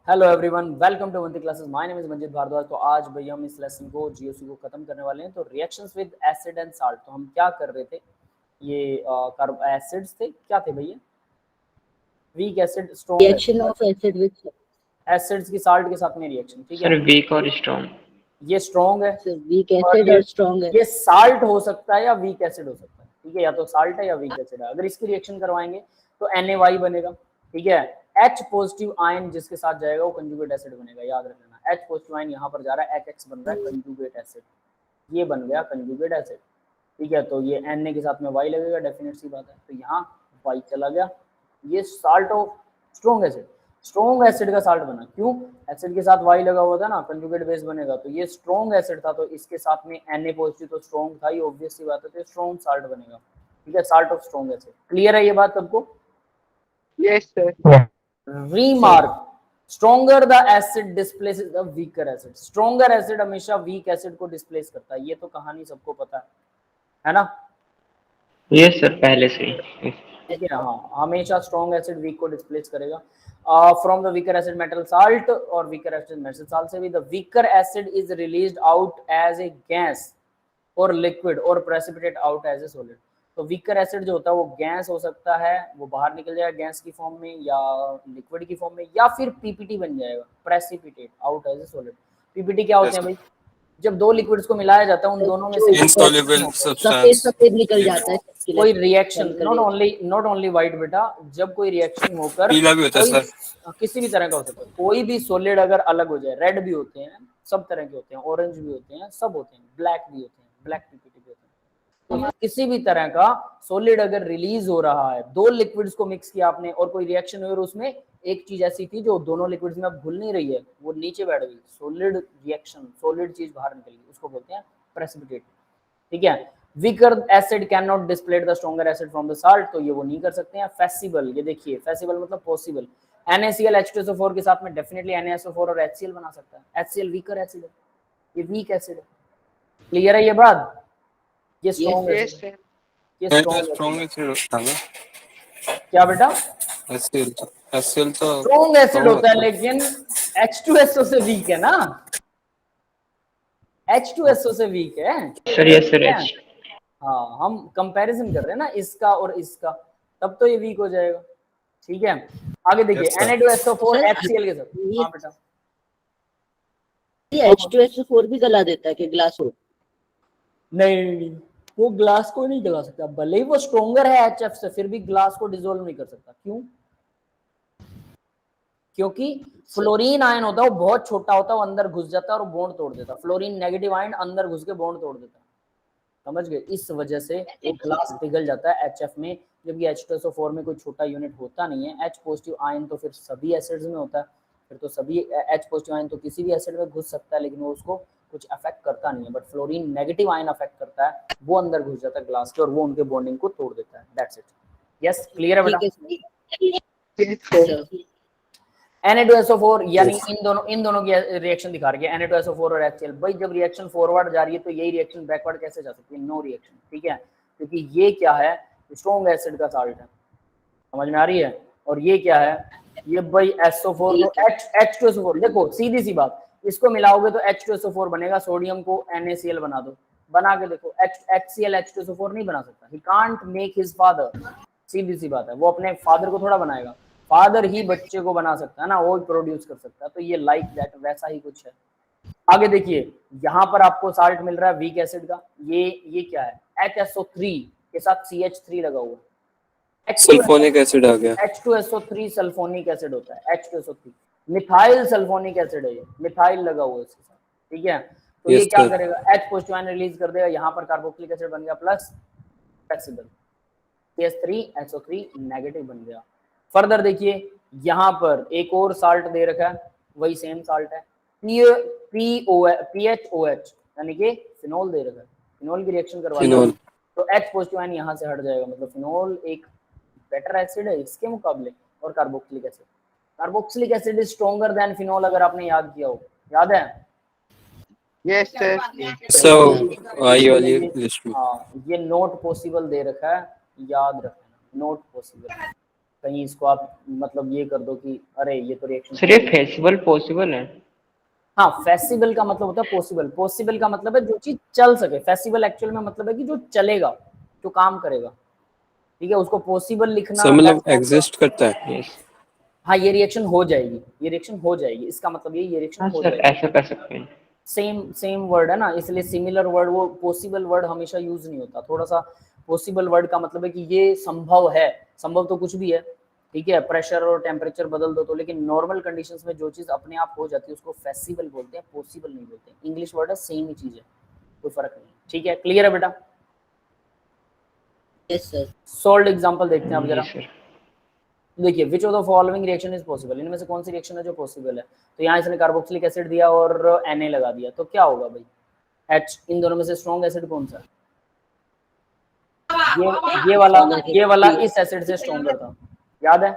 Hello everyone, welcome to वंती classes. My name is Manjit Bhardwaj. तो आज भाई हम इस लेसन को जीओसी को खत्म करने वाले हैं। तो reactions with acid and salt, तो हम क्या कर रहे थे, ये कार्ब एसिड्स थे, क्या थे भैया? Weak acid, strong reaction of acid with acids की साल्ट के साथ में रिएक्शन, ठीक सर है। वीक और स्ट्रॉन्ग। ये स्ट्रॉन्ग है वीक और एसिड और स्ट्रॉन्ग है। ये साल्ट हो सकता है या वीक एसिड हो सकता है, ठीक है, या तो साल्ट है या वीक एसिड है। अगर इसकी रिएक्शन करवाएंगे तो NaY बनेगा, ठीक है। H पॉजिटिव आयन जिसके साथ जाएगा वो कंजुगेट एसिड बनेगा, याद रखना। H पॉजिटिव आयन यहाँ पर जा रहा है, HX बन रहा है कंजुगेट एसिड, ये बन गया कंजुगेट एसिड, ठीक है। तो ये Na के साथ में Y लगेगा, डेफिनेट सी बात है। तो यहाँ Y चला गया, ये salt of strong acid, strong acid का साल्ट बना। क्यों? एसिड के साथ Y लगा हुआ था ना, कंजुगेट बेस बनेगा। तो ये स्ट्रॉन्ग एसिड था, तो इसके साथ में Na पॉजिटिव तो स्ट्रॉन्ग था, ये ऑब्वियस सी बात है, तो स्ट्रॉन्ग साल्ट बनेगा, ठीक है। Salt of strong acid. Clear है ये बात सबको? Yes sir. Remark, stronger the acid displaces the weaker acid. Stronger acid हमेशा वीक एसिड को डिस्प्लेस करता है, ये तो कहानी सबको पता है ना? यस सर, पहले से ही। ठीक है, हाँ, हमेशा स्ट्रॉन्ग एसिड वीक को डिस्प्लेस करेगा from the weaker acid metal salt, और वीकर एसिड मेटल साल्ट से भी the weaker acid is released out as a gas और लिक्विड और precipitate out as a solid. तो वीकर एसिड जो होता है वो गैस हो सकता है, वो बाहर निकल जाएगा गैस की फॉर्म में या लिक्विड की फॉर्म में, या फिर पीपीटी बन जाएगा, precipitate out as a solid. PPT क्या होते हैं भाई? जब दो लिक्विड्स को मिलाया जाता है, उन दोनों में से इनसॉल्युबल सब्सटेंस, सफेद निकल जाता है। कोई रिएक्शन, नॉट ओनली व्हाइट बेटा, जब कोई रिएक्शन होकर पीला भी होता है सर, किसी भी तरह का हो सकता है, कोई भी सॉलिड अगर अलग हो जाए, रेड भी होते हैं, सब तरह के होते हैं, ऑरेंज भी होते हैं, सब होते हैं, ब्लैक भी होते हैं, ब्लैक पीपीटी भी होते हैं। तो किसी भी तरह का सॉलिड अगर रिलीज हो रहा है, दो लिक्विड्स को मिक्स किया आपने और कोई रिएक्शन हुई और उसमें एक चीज ऐसी थी जो दोनों लिक्विड्स में अब घुल नहीं रही है, वो नीचे बैठ गई, सॉलिड रिएक्शन, सॉलिड चीज बाहर निकल गई, उसको बोलते हैं प्रेसिपिटेट, ठीक है। Weaker acid can not डिस्प्लेट the stronger acid from the salt, तो ये वो नहीं कर सकते हैं। फेसिबल, ये देखिए, फेसिबल मतलब पॉसिबल। NaCl H2SO4 के साथ में डेफिनेटली NaSO4 और HCl बना सकता है। HCl वीकर एसिड है, ये वीक एसिड है। क्लियर है ये बात? ये स्ट्रॉन्ग एसिड है, ये स्ट्रॉन्ग एसिड होता है। क्या बेटा? HCl तो स्ट्रॉन्ग एसिड होता है, लेकिन H2SO से वीक है ना, H2SO से वीक है सर यस सर। हाँ, हम कंपैरिजन कर रहे हैं ना इसका और इसका, तब तो ये वीक हो जाएगा, ठीक है। आगे देखिए, Na2SO4 HCl के साथ। हाँ बेटा, ये H2SO4 भी गला देता है कि ग्लास हो? नहीं, वो ग्लास को नहीं गला सकता, भले ही वो स्ट्रॉन्गर है HF से, फिर भी ग्लास को डिसॉल्व नहीं कर सकता। क्यों? क्योंकि फ्लोरीन आयन होता है वो बहुत छोटा होता है, वो अंदर घुस जाता है और बॉन्ड तोड़ देता है। फ्लोरीन नेगेटिव आयन अंदर घुस के बॉन्ड तोड़ देता है, समझ गए? इस वजह से वो ग्लास पिघल जाता है HF में, जबकि H2SO4 में कोई छोटा यूनिट होता नहीं है। H पॉजिटिव आयन तो फिर सभी एसिड्स में होता है, फिर तो सभी H पॉजिटिव आयन तो किसी भी एसिड में घुस सकता है, लेकिन वो उसको कुछ अफेक्ट करता नहीं है। But fluorine negative ion affect करता है, वो अंदर घुस जाता है ग्लास के और वो उनके बॉन्डिंग को तोड़ देता है। That's it. यस, क्लियर है बेटा? Na2SO4 यानी इन दोनों की रिएक्शन दिखा रही है, Na2SO4 और HCl। भाई जब रिएक्शन फॉरवर्ड जा रही है तो यही रिएक्शन बैकवर्ड कैसे जा सकती है? नो रिएक्शन, ठीक है, क्योंकि ये क्या है, स्ट्रॉन्ग एसिड का साल्ट है, समझ में आ रही है। और ये क्या है, ये भाई SO4 तो H2SO4, देखो सीधी सी बात, इसको मिलाओगे तो H2SO4 बनेगा, सोडियम को NaCl बना दो, बना के देखो, HCl H2SO4 नहीं बना सकता, he can't make his father, सीधी सी बात है, वो अपने फादर को थोड़ा बनाएगा, फादर ही बच्चे को बना सकता है ना, वो प्रोड्यूस कर सकता है। तो ये लाइक दैट वैसा ही कुछ है। आगे देखिए, यहाँ पर आपको साल्ट मिल रहा है वीक एसिड का, ये क्या है, HSO3 के साथ CH3 लगा हुआ है, सल्फोनिक एसिड आ गया। H2SO3 सल्फोनिक एसिड होता है, H2SO3 मिथाइल सल्फोनिक एसिड है, ये मिथाइल लगा हुआ है इसके साथ, ठीक है। तो ये क्या करेगा, H पॉजिटिव आयन रिलीज कर देगा, यहाँ पर कार्बोक्सिलिक एसिड बन गया प्लस फ्लेक्सिबल, CH3SO3 नेगेटिव बन गया। फर्दर देखिए, यहाँ पर एक और साल्ट दे रखा है, वही सेम साल्ट है, PHOH यानी कि फिनोल दे रखा है, फिनोल की रिएक्शन करवाना है, तो H पॉजिटिव आयन यहाँ से हट जाएगा, मतलब फिनोल एक बेटर एसिड है इसके मुकाबले। और carboxylic acid is stronger than phenol, अगर आपने याद किया हो, याद है? Yes sir. आई वाली लिस्ट में हाँ, ये नॉट पॉसिबल दे रखा है, याद रखना, नॉट पॉसिबल, कहीं इसको आप मतलब ये कर दो कि अरे ये तो रिएक्शन सर ये फेसिबल पॉसिबल है? हाँ, फेसिबल का मतलब होता है पॉसिबल, पॉसिबल का मतलब है जो चीज चल सके, फेसिबल एक्चुअल में मतलब है कि जो चलेगा, जो काम करेगा, ठीक है, उसको पॉसिबल लिखना सर मतलब है। एग्जिस्ट करता है। यस। हाँ, ये रिएक्शन हो जाएगी, ये रिएक्शन हो जाएगी, इसका मतलब ये रिएक्शन हाँ हो सर जाएगी। ऐसा कर सकते हैं। सेम वर्ड है ना, इसलिए सिमिलर वर्ड, वो पॉसिबल वर्ड हमेशा यूज नहीं होता। थोड़ा सा पॉसिबल वर्ड का मतलब है कि ये संभव है, संभव तो कुछ भी है, ठीक है, प्रेशर और टेम्परेचर बदल दो तो, लेकिन नॉर्मल कंडीशंस में जो चीज अपने आप हो जाती है उसको फेसिबल बोलते हैं, पॉसिबल नहीं बोलते। इंग्लिश वर्ड है, सेम ही चीज है, कोई फर्क नहीं है, ठीक है, क्लियर है बेटा? Yes sir. सॉल्ड एग्जांपल देखते हैं अब जी जरा। सर। देखिए, which of the following reaction is possible, इनमें से कौन सी रिएक्शन है जो पॉसिबल है? तो यहाँ इसने कार्बोक्सिलिक एसिड दिया और Na लगा दिया, तो क्या होगा भाई? H, इन दोनों में से स्ट्रॉन्ग एसिड कौन सा है? ये वाला इस एसिड से स्ट्रॉन्गर था, याद है?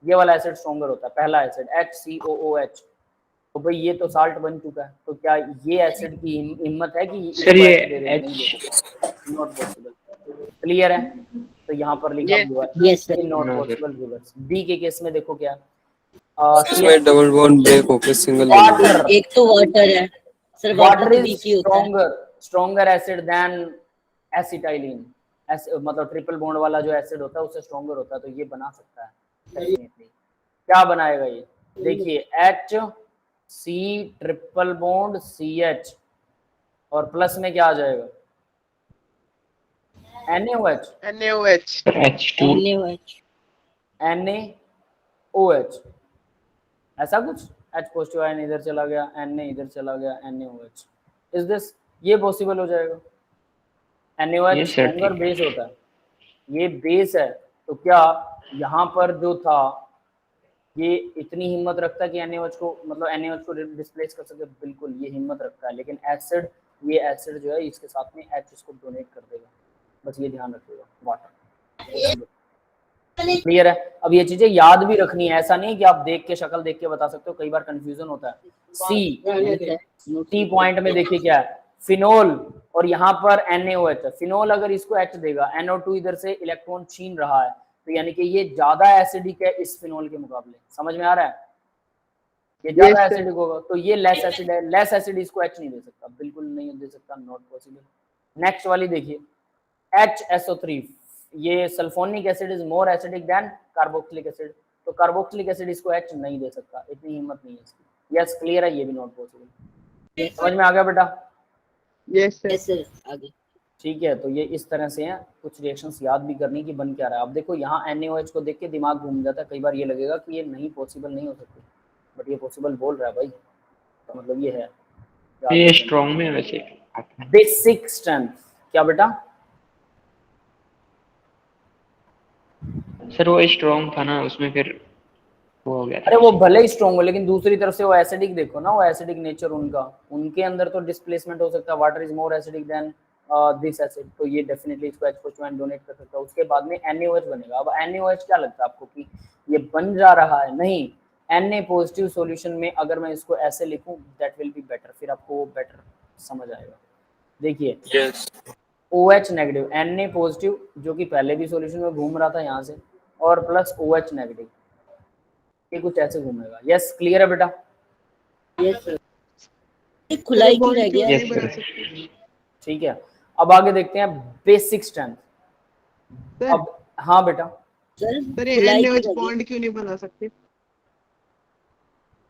ये वाला एसिड स्ट्रॉन्गर होता है, पहला एसिड HCOOH। तो भाई ये तो साल्ट बन चुका है, तो क्या ये एसिड की हिम्मत है कि सर इसको ये H दे दे? नहीं H दे, नॉट पॉसिबल। क्लियर है? तो यहाँ पर लिखा Yes. हुआ है yes sir. Not No, possible reverse. B के केस में देखो क्या, इसमें डबल बॉन्ड ब्रेक होकर सिंगल वाटर, एक तो वाटर है सर, वाटर वाटर तो इज वीक ही होता है। Stronger acid than acetylene. मतलब ट्रिपल बॉन्ड वाला जो एसिड होता है उससे स्ट्रॉन्गर होता है, तो ये बना सकता है डेफिनेटली। क्या बनाएगा ये? देखिए, HC ट्रिपल बॉन्ड CH और प्लस में क्या आ जाएगा? NaOH, NaOH। Sir H2 NaOH। NaOH, ऐसा कुछ। H पॉजिटिव आयन इधर चला गया, Na इधर चला गया, NaOH। इज दिस, ये पॉसिबल हो जाएगा। NaOH यस सर स्ट्रॉन्गर ठीक बेस है। होता है, ये बेस है, तो क्या यहाँ पर जो था ये इतनी हिम्मत रखता है कि NaOH को, मतलब NaOH को डिस्प्लेस कर सके? बिल्कुल ये हिम्मत रखता है, लेकिन एसिड, ये एसिड जो है इसके साथ में H इसको डोनेट कर देगा, बस ये ध्यान रखिएगा। वाटर, क्लियर है? अब ये चीजें याद भी रखनी है, ऐसा नहीं कि आप देख के, शक्ल देख के बता सकते हो, कई बार कंफ्यूजन होता है। सी पॉइंट में देखिए क्या है, फिनोल, और यहाँ पर NaOH है। फिनोल अगर इसको H देगा, NO2 इधर से इलेक्ट्रॉन छीन रहा है, तो यानी कि ये ज्यादा एसिडिक है इस फिनोल के मुकाबले। समझ में आ रहा है? ये ज्यादा एसिडिक होगा, तो ये लेस एसिड है, लेस एसिड इसको H नहीं दे सकता, बिल्कुल नहीं दे सकता, नॉट पॉसिबल। नेक्स्ट वाली देखिए, HSO3, ये sulphonic acid is more acidic then carboxylic acid, तो कार्बोक्सिलिक एसिड इसको H नहीं दे सकता, इतनी हिम्मत नहीं है इसकी। यस, क्लियर है? ये भी नॉट पॉसिबल। समझ में आ गया बेटा? यस सर, आगे। ठीक है, तो ये इस तरह से हैं, कुछ रिएक्शंस याद भी करनी कि बन क्या रहा है। अब देखो यहाँ NaOH को देख के दिमाग घूम जाता है, कई बार ये लगेगा कि ये नहीं पॉसिबल नहीं हो सकती, बट ये पॉसिबल बोल रहा है भाई, तो मतलब ये है। ये स्ट्रॉन्ग में वैसे बेसिक स्ट्रेंथ, क्या बेटा? सर वो स्ट्रॉन्ग था ना, उसमें फिर वो हो गया था। अरे वो भले ही स्ट्रॉन्ग हो, लेकिन दूसरी तरफ से वो एसिडिक देखो ना, वो एसिडिक नेचर उनका, उनके अंदर तो डिस्प्लेसमेंट हो सकता है। Water is more acidic then this acid, तो ये डेफिनेटली इसको H+2 डोनेट कर सकता है। उसके बाद में NaOH बनेगा। अब NaOH क्या लगता है आपको कि ये बन जा रहा है? नहीं, Na पॉजिटिव सॉल्यूशन में अगर मैं इसको ऐसे लिखूं, दैट विल बी बेटर, फिर आपको बेटर समझ आएगा। देखिए, yes. OH negative, Na positive जो कि पहले भी सॉल्यूशन में घूम रहा था यहाँ से, और प्लस OH नेगेटिव, ये कुछ ऐसे घूमेगा। यस, क्लियर है बेटा? Yes sir. एक खुलाई क्यों रह गया? Yes sir. ठीक है, अब आगे देखते हैं बेसिक स्ट्रेंथ। अब हाँ बेटा, सर ये NaOH बॉन्ड क्यों नहीं बना सकते?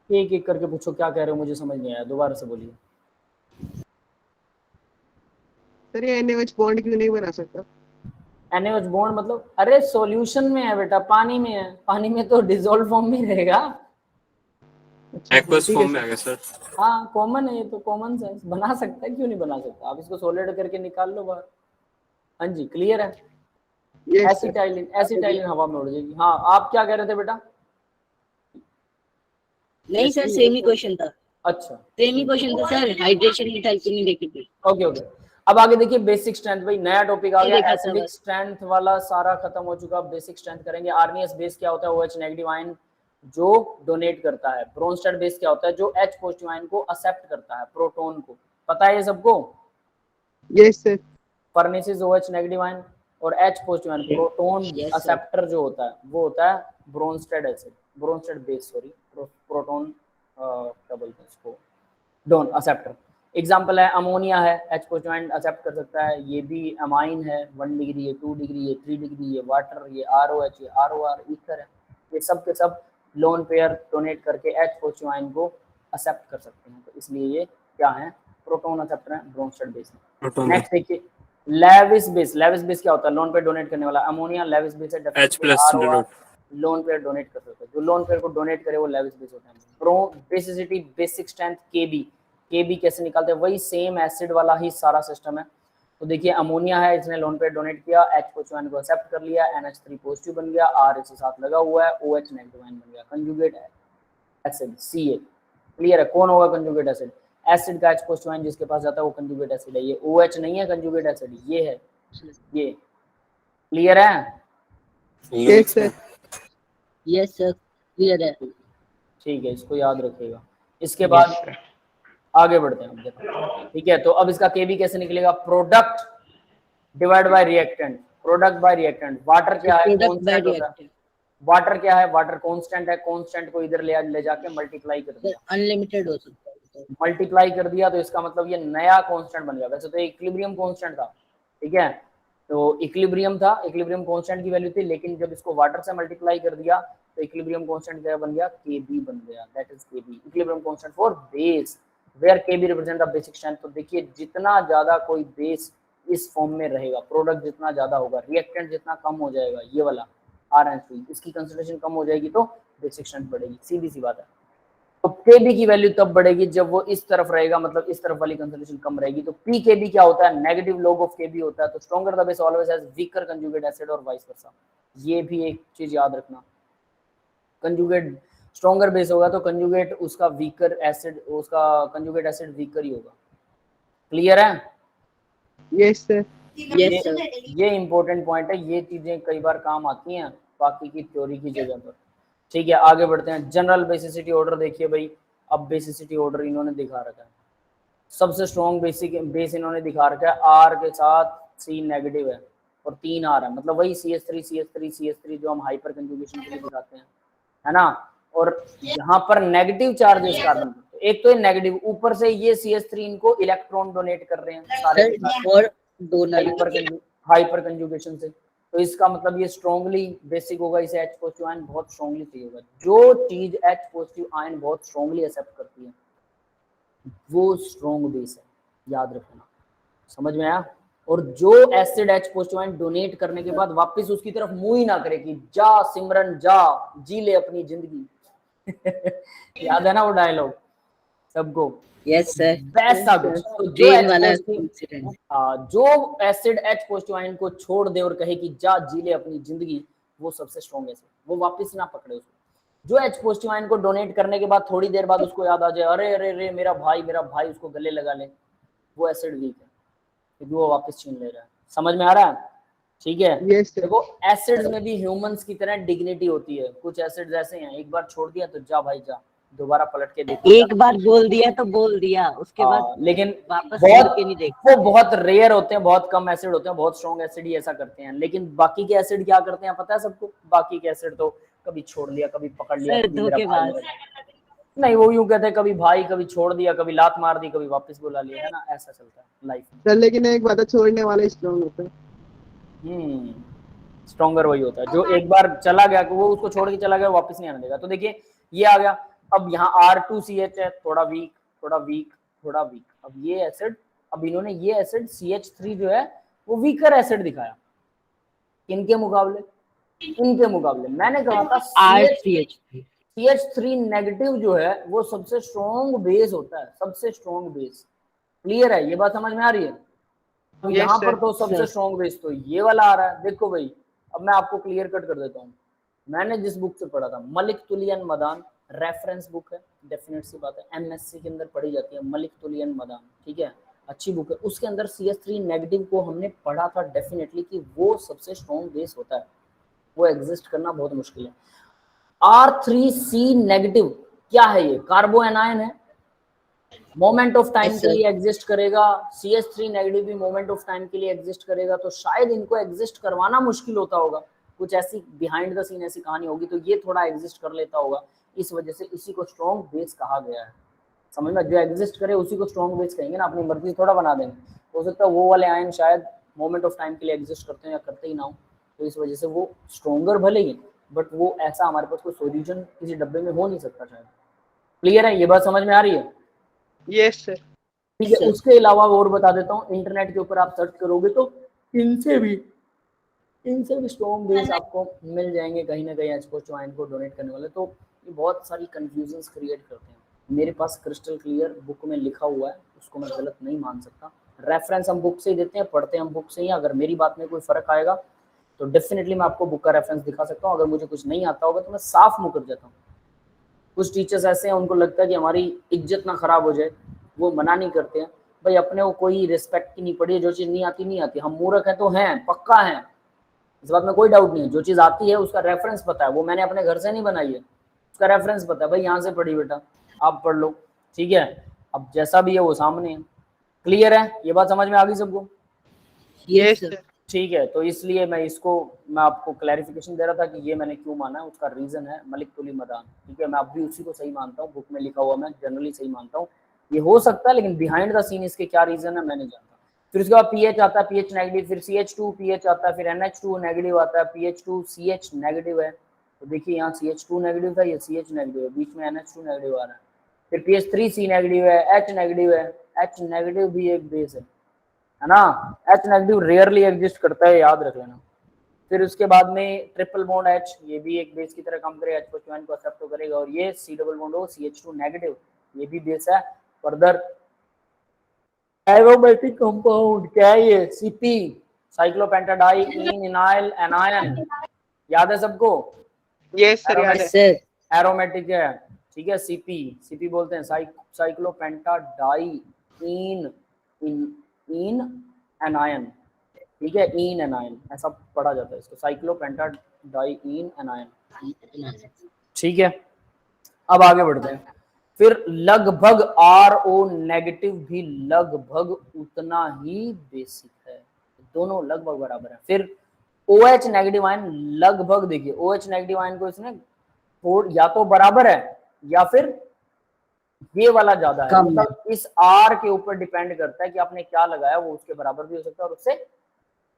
एक एक करके पूछो, क्या कह रहे हो मुझे समझ नहीं आया, दोबारा से बोलिए। सर ये NaOH बॉन्ड क्यों नहीं बना सकता? NaOH बॉन्ड मतलब, अरे सॉल्यूशन में है बेटा, पानी में है, पानी में तो डिसॉल्व फॉर्म में रहेगा। एक्वस फॉर्म में आ गया सर। हाँ, कॉमन है, ये तो कॉमन सेंस, बना सकता है, क्यों नहीं बना सकता? आप इसको सॉलिड करके निकाल लो बाहर। हाँ जी, क्लियर है? एसिटाइलिन हवा में उड़ जाएगी। हाँ, आप क्या कह रहे थे बेटा? नहीं सर, सेम ही क्वेश्चन था। अच्छा, सेम ही क्वेश्चन था सर, हाइड्रेशन की टाइप नहीं देखी थी। Okay okay. अब आगे देखिए बेसिक स्ट्रेंथ, भाई नया टॉपिक आ गया। देखा था एसिडिक बस। स्ट्रेंथ वाला सारा खत्म हो चुका, बेसिक स्ट्रेंथ करेंगे। आर्नियस बेस क्या होता है? OH नेगेटिव आयन जो डोनेट करता है। ब्रोंस्टेड बेस क्या होता है? जो H पॉजिटिव आयन को एक्सेप्ट करता है, प्रोटॉन को। पता है ये सबको? Yes sir. Furnishes OH negative ion, और H positive ion proton Yes, sir. Acceptor जो होता है वो होता है Bronsted acid, Bronsted base, sorry proton क्या बोलते हैं इसको, डोन एक्सेप्टर। एग्जांपल है अमोनिया है, H पॉजिटिव आयन एक्सेप्ट कर सकता है, ये भी अमाइन है, 1 डिग्री, ये 2 डिग्री, ये 3 डिग्री, ये वाटर, ये ROH, ये ROR, ईथर है, ये सब के सब लोन पेयर डोनेट करके H पॉजिटिव आयन को एक्सेप्ट कर सकते हैं। तो इसलिए ये क्या है, प्रोटॉन एक्सेप्टर है ब्रोंस्टेड बेस में। प्रोटॉन नेक्स्ट देखिए लेविस बेस, लेविस बेस क्या होता है, लोन पेयर डोनेट करने वाला, अमोनिया लेविस बेस है, H+ ROR lone pair donate कर सकते हैं, जो लोन पेयर को डोनेट करे वो लेविस बेस होता है। प्रो बेसिसिटी, बेसिक स्ट्रेंथ, केबी कैसे निकालते हैं, वही सेम एसिड वाला ही सारा सिस्टम है। तो देखिए अमोनिया है, इसने लोन पेयर डोनेट किया, H पॉजिटिव आयन को एक्सेप्ट कर लिया, NH3 पॉजिटिव बन गया, R इसके साथ लगा हुआ है, OH नेगेटिव आयन बन गया, कंजुगेट एसिड Ca। क्लियर है, कौन होगा कंजुगेट एसिड, एसिड का H पॉजिटिव आयन जिसके पास जाता है वो कंजुगेट एसिड है, ये OH नहीं है कंजुगेट एसिड, ये है ये। क्लियर है, Yes, sir. Yes, sir. Clear है. ठीक है, इसको याद रखिएगा। इसके बाद Yes, sir. आगे बढ़ते हैं अब, ठीक है। तो अब इसका केबी कैसे निकलेगा, product divide by reactant, product bye reactant. Water क्या है, Product by कांस्टेंट होता है, reactant. वाटर क्या है, वाटर कांस्टेंट है, कांस्टेंट को इधर ले जाके मल्टीप्लाई कर Sir, दिया, unlimited हो सकता है. मल्टीप्लाई कर दिया तो इसका मतलब ये नया कांस्टेंट बन गया। वैसे तो इक्विलिब्रियम कांस्टेंट था, ठीक है, तो इक्विलिब्रियम था, इक्विलिब्रियम कांस्टेंट की वैल्यू थी, लेकिन जब इसको वाटर से मल्टीप्लाई कर दिया तो इक्विलिब्रियम कांस्टेंट क्या बन गया, केबी बन गया, that is KB, equilibrium constant for base where KB represent the basic strength. तो देखिए जितना ज्यादा कोई बेस इस फॉर्म में रहेगा, प्रोडक्ट जितना ज्यादा होगा, रिएक्टेंट जितना कम हो जाएगा, ये वाला RN3 इसकी कंसंट्रेशन कम हो जाएगी तो बेसिक स्ट्रेंथ बढ़ेगी, सीधी सी बात है। तो केबी की वैल्यू तब बढ़ेगी जब वो इस तरफ रहेगा, मतलब इस तरफ वाली कंसंट्रेशन कम रहेगी। तो पी केबी क्या होता है, नेगेटिव लॉग ऑफ केबी होता है। तो stronger the base always has weaker conjugate acid और वाइस वर्सा, ये भी एक चीज याद रखना। कंजुगेट स्ट्रॉन्गर बेस होगा तो कंजुगेट उसका वीकर एसिड, उसका कंजुगेट एसिड वीकर ही होगा। क्लियर है, Yes, sir. Yes, sir. ये इंपॉर्टेंट पॉइंट है, ये चीजें कई बार काम आती हैं बाकी की थ्योरी की जगह पर। ठीक है, आगे बढ़ते हैं। जनरल बेसिसिटी ऑर्डर देखिए भाई, अब बेसिसिटी ऑर्डर इन्होंने दिखा रखा है, सबसे स्ट्रॉन्ग बेसिक बेस इन्होंने दिखा रखा है, R के साथ C नेगेटिव है और 3 R है, मतलब वही CH3 जो हम हाइपर कंजुगेशन के लिए दिखाते हैं, है ना। और यहाँ पर नेगेटिव चार्जेस कार्बन, एक तो ये नेगेटिव, ऊपर से ये CH3 इनको इलेक्ट्रॉन डोनेट कर रहे हैं सारे Sir, के सारे for donor. हाइपर कंजुगेशन से। तो इसका मतलब ये स्ट्रॉन्गली बेसिक होगा, इसे H पॉजिटिव आयन बहुत स्ट्रॉन्गली चाहिए होगा। जो चीज H पॉजिटिव आयन बहुत स्ट्रॉन्गली एक्सेप्ट करती है वो स्ट्रॉन्ग बेस है, याद रखना, समझ में आया। और जो acid H positive ion donate करने के बाद वापस उसकी तरफ मुंह ही ना करे कि जा सिमरन जा जी ले अपनी जिंदगी याद है ना वो डायलॉग सबको, Yes, sir. वैसा कुछ। तो जो Train वाला H positive- incident. जो एसिड H पॉजिटिव आयन को छोड़ दे और कहे कि जा जी ले अपनी जिंदगी, वो सबसे स्ट्रॉन्ग एसिड, वो वापस ना पकड़े उसको। जो H पॉजिटिव आयन को डोनेट करने के बाद थोड़ी देर बाद उसको याद आ जाए, अरे अरे अरे मेरा भाई उसको गले लगा ले, वो एसिड वीक है क्योंकि वो वापस छीन ले रहा है। समझ में आ रहा है, ठीक है। Yes, sir. देखो एसिड्स में भी ह्यूमंस की तरह डिग्निटी होती है। कुछ एसिड्स ऐसे हैं, एक बार छोड़ दिया तो जा भाई जा, दोबारा पलट के देखो। एक बार बोल दिया तो बोल दिया, उसके बाद लेकिन वापस मुड़ के नहीं देखते। वो बहुत रेयर होते हैं, बहुत कम एसिड होते हैं, बहुत स्ट्रॉन्ग एसिड ही ऐसा करते हैं। लेकिन बाकी के एसिड क्या करते हैं पता है सबको, बाकी के एसिड तो कभी छोड़ लिया, कभी पकड़ लिया, सर, कभी मेरा भाई धोखेबाज। लगा। नहीं, वो यूं कहते हैं कभी भाई, कभी छोड़ दिया, कभी लात मार दी, कभी वापस बुला लिया, है ना, ऐसा चलता है लाइफ में। सर लेकिन एक बात है, छोड़ने वाला स्ट्रॉन्ग होता है। स्ट्रॉन्गर वही होता है जो एक बार चला गया, वो उसको छोड़ के चला गया, वापस नहीं आने देगा। तो देखिए ये आ गया। अब यहाँ R2CH है, थोड़ा वीक थोड़ा वीक थोड़ा वीक। अब ये एसिड, अब इन्होंने ये एसिड CH3 जो है वो वीकर एसिड दिखाया, इनके मुकाबले मैंने कहा था RCH3. CH3 नेगेटिव जो है वो सबसे स्ट्रॉन्ग बेस होता है, सबसे स्ट्रॉन्ग बेस। क्लियर है, ये बात समझ में आ रही है। तो Yes, यहाँ sir. पर तो सबसे स्ट्रॉन्ग बेस तो ये वाला आ रहा है। देखो भाई, अब मैं आपको क्लियर कट कर देता हूँ। मैंने जिस बुक से पढ़ा था, मलिक तुलियन मदान, रेफरेंस बुक है, डेफिनेट सी बात है, MSc के अंदर पढ़ी जाती है, मलिक तुलियन मदान, ठीक है, अच्छी बुक है। उसके अंदर CH3 नेगेटिव को हमने पढ़ा था डेफिनेटली कि वो सबसे स्ट्रॉन्ग बेस होता है, वो एग्जिस्ट करना बहुत मुश्किल है। R3C नेगेटिव क्या है, ये कार्बो एनायन है, मोमेंट ऑफ टाइम Yes, के sir. लिए एग्जिस्ट करेगा, CH3 नेगेटिव भी मोमेंट ऑफ टाइम के लिए एग्जिस्ट करेगा, तो शायद इनको एग्जिस्ट करवाना मुश्किल होता होगा, कुछ ऐसी बिहाइंड द सीन ऐसी कहानी होगी, तो ये थोड़ा एग्जिस्ट कर लेता होगा, इस वजह से इसी को स्ट्रॉन्ग बेस कहा गया है। समझ में, जो एग्जिस्ट करे उसी को स्ट्रॉन्ग बेस कहेंगे ना, अपनी मर्जी थोड़ा बना देंगे। हो सकता है वो वाले आयन शायद मोमेंट ऑफ टाइम के लिए एग्जिस्ट करते हैं या करते ही ना हो, तो इस वजह से वो स्ट्रॉन्गर भले ही, बट वो ऐसा हमारे पास कोई सोल्यूशन किसी डब्बे में हो नहीं सकता शायद। क्लियर है, ये बात समझ में आ रही है? Yes sir. ठीक है, उसके अलावा और बता देता हूँ, इंटरनेट के ऊपर आप सर्च करोगे तो इनसे भी स्ट्रॉन्ग बेस आपको मिल जाएंगे कहीं ना कहीं, एचपोस्टवाइन को डोनेट करने वाले। तो ये बहुत सारी कंफ्यूजन्स क्रिएट करते हैं। मेरे पास क्रिस्टल क्लियर बुक में लिखा हुआ है, उसको मैं गलत नहीं मान सकता। रेफरेंस हम बुक से ही देते हैं, पढ़ते हैं हम बुक से ही। अगर मेरी बात में कोई फर्क आएगा तो डेफिनेटली मैं आपको बुक का रेफरेंस दिखा सकता हूँ। अगर मुझे कुछ नहीं आता होगा तो मैं साफ मुकर जाता हूँ। कुछ टीचर्स ऐसे हैं, उनको लगता है कि हमारी इज्जत ना खराब हो जाए, वो मना नहीं करते हैं। भाई अपने को कोई रिस्पेक्ट की नहीं पड़ी है, जो चीज़ नहीं आती नहीं आती। हम मूर्ख हैं तो हैं, पक्का है, इस बात में कोई डाउट नहीं है। जो चीज़ आती है उसका रेफरेंस पता है, वो मैंने अपने घर से नहीं बनाई है, उसका रेफरेंस पता है। भाई यहाँ से पढ़ी बेटा, आप पढ़ लो, ठीक है। अब जैसा भी है वो सामने है। क्लियर है, ये बात समझ में आ गई सबको? Yes sir. ठीक है, तो इसलिए मैं आपको क्लैरिफिकेशन दे रहा था कि ये मैंने क्यों माना है, उसका रीजन है मलिक कुली मदान। ठीक है, मैं अब भी उसी को सही मानता हूँ, बुक में लिखा हुआ मैं जनरली सही मानता हूँ। ये हो सकता है, लेकिन बिहाइंड द सीन इसके क्या रीजन है मैं नहीं जानता। फिर उसके बाद पीएच आता है, पीएच नेगेटिव, फिर CH2 पीएच आता है, फिर NH2 नेगेटिव आता है, PH2 CH नेगेटिव है। तो देखिए यहाँ CH2 नेगेटिव था, ये CH नेगेटिव है, बीच में NH2 नेगेटिव आ रहा है। फिर PH3 C नेगेटिव है, H नेगेटिव है। H नेगेटिव भी एक बेस है ना। H नेगेटिव रेयरली एग्जिस्ट करता है, याद रख लेना। फिर उसके बाद में ट्रिपल बॉन्ड H, ये भी एक बेस की तरह काम करेगा, H+1 को एक्सेप्ट तो करेगा। और ये C double bond O CH2 negative, ये भी बेस है। फर्दर एरोमेटिक कंपाउंड क्या है ये? CP, साइक्लोपेंटाडाइईन इनाइल एनायन, याद है सबको? यस सर, याद है। सर एरोमेटिक है, ठीक है। CP बोलते हैं साइक्लोपेंटाडाइईन इन एनायन, ठीक है, इन एनायन ऐसा पढ़ा जाता है इसको, साइक्लोपेंटाडाइईन एनायन, ठीक है। अब आगे बढ़ते हैं। फिर लगभग RO नेगेटिव भी लगभग उतना ही बेसिक है, दोनों लगभग बराबर है। फिर OH नेगेटिव आयन लगभग, देखिए OH नेगेटिव आयन को इसने या तो बराबर है या फिर ये वाला ज्यादा है, मतलब इस R के ऊपर डिपेंड करता है कि आपने क्या लगाया, वो उसके बराबर भी हो सकता है और उससे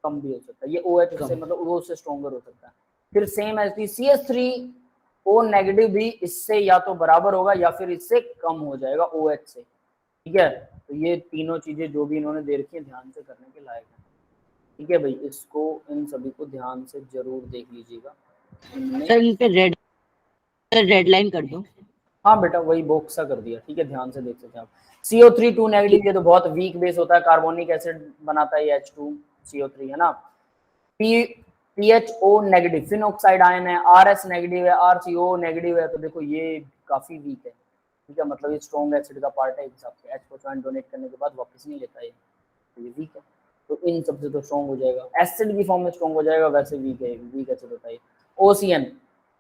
कम भी हो सकता है। ये OH उससे मतलब वो उससे स्ट्रॉन्गर हो सकता है। फिर सेम एज CH3O नेगेटिव भी इससे या तो बराबर होगा या फिर इससे कम हो जाएगा OH से, ठीक है। तो ये तीनों चीजें जो भी इन्होंने दे रखी है ध्यान से करने के लायक है, ठीक है भाई। इसको इन सभी को ध्यान से जरूर देख लीजिएगा। सर इन पे रेड लाइन कर दो। हाँ बेटा, वही बॉक्स सा कर दिया, ठीक है, ध्यान से देख सकते हैं आप। CO3 2 नेगेटिव, ये तो बहुत वीक बेस होता है, कार्बोनिक एसिड बनाता है ये H2CO3, है ना। PHO नेगेटिव फिनॉक्साइड आयन है, RS नेगेटिव है, RCO नेगेटिव है, तो देखो ये काफी वीक है, ठीक है, मतलब ये स्ट्रॉन्ग एसिड का पार्ट है हिसाब से। H+ डोनेट करने के बाद वापस नहीं लेता है, तो ये वीक है। तो इन सबसे तो स्ट्रॉन्ग हो जाएगा, एसिड की फॉर्म में स्ट्रॉन्ग हो जाएगा, वैसे वीक है, वीक एसिड होता है। OCN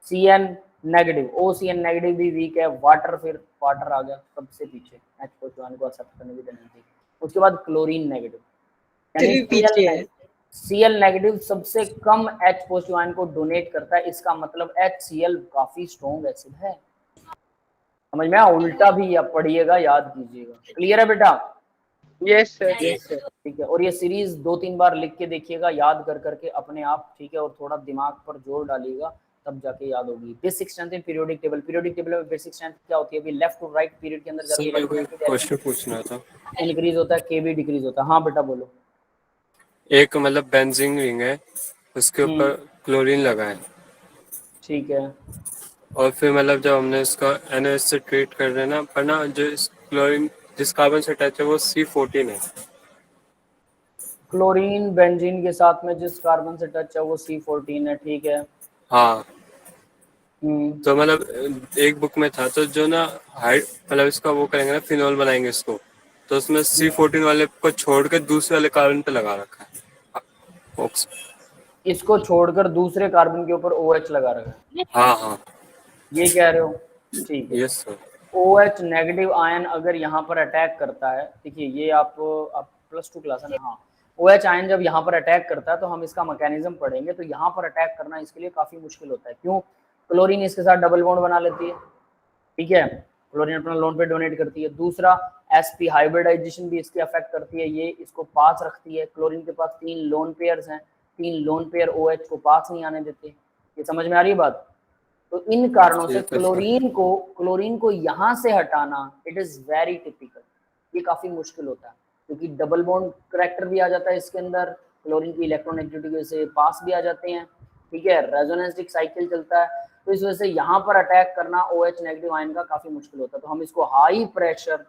CN negative, OCN negative भी वीक है। वाटर, फिर वाटर आ गया सबसे पीछे, H+ को एक्सेप्ट करने की टेंडेंसी। उसके बाद क्लोरीन नेगेटिव, Cl नेगेटिव सबसे कम H+ को डोनेट करता है, इसका मतलब HCl काफी स्ट्रॉन्ग एसिड है। समझ में? उल्टा भी या पढ़िएगा, याद कीजिएगा। क्लियर है बेटा? Yes sir. ठीक है, और ये सीरीज 2-3 बार लिख के देखिएगा, याद कर करके अपने आप, ठीक है, और थोड़ा दिमाग पर जोर डालिएगा, तब जाके याद होगी। Basic strength in periodic table, periodic table में बेसिक स्ट्रेंथ क्या होती है? अभी लेफ्ट टू राइट पीरियड के अंदर जाके क्वेश्चन पूछना था। इंक्रीज होता है, Kb डिक्रीज होता है। हाँ बेटा बोलो। एक मतलब बेंजीन रिंग है, उसके ऊपर क्लोरीन लगा है, ठीक है, और फिर मतलब जब हमने इसका NaOH से ट्रीट कर रहे हैं ना, पर ना जो क्लोरीन जिस कार्बन से अटैच है वो C14 है। क्लोरीन बेंजीन के साथ में जिस कार्बन से टच है वो C14 है, ठीक है। हाँ, तो मतलब एक बुक में था, तो जो ना हाइड मतलब इसका वो करेंगे ना, फिनोल बनाएंगे इसको, तो उसमें C14 वाले को छोड़ के दूसरे वाले कार्बन पे लगा रखा है ऑक्स। इसको छोड़कर दूसरे कार्बन के ऊपर OH लगा रखा है। हाँ हाँ, ये कह रहे हो? ठीक है, yes sir. OH negative ion अगर यहाँ पर अटैक करता है, देखिए ये आप +2 क्लास है ना, हाँ, OH आयन जब यहाँ पर अटैक करता है तो हम इसका मैकेनिज्म पढ़ेंगे, तो यहाँ पर अटैक करना इसके लिए काफी मुश्किल होता है। क्यों? क्लोरीन इसके साथ डबल बॉन्ड बना लेती है, ठीक है, क्लोरीन अपना लोन पे डोनेट करती है। दूसरा, sp हाइब्रिडाइजेशन भी इसके अफेक्ट करती है, ये इसको पास रखती है। क्लोरीन के पास 3 लोन पेयर्स हैं, 3 लोन पेयर OH को पास नहीं आने देते। ये समझ में आ रही है बात? तो इन कारणों से क्लोरीन को यहाँ से हटाना इट इज वेरी टिपिकल, ये काफी मुश्किल होता है, क्योंकि डबल बॉन्ड करैक्टर भी आ जाता है इसके अंदर, क्लोरीन की इलेक्ट्रोनेगेटिविटी से पास भी आ जाते हैं, ठीक है, रेजोनेंस साइकिल चलता है, तो इस वजह से यहाँ पर अटैक करना OH नेगेटिव आयन का काफी मुश्किल होता है। तो हम इसको हाई प्रेशर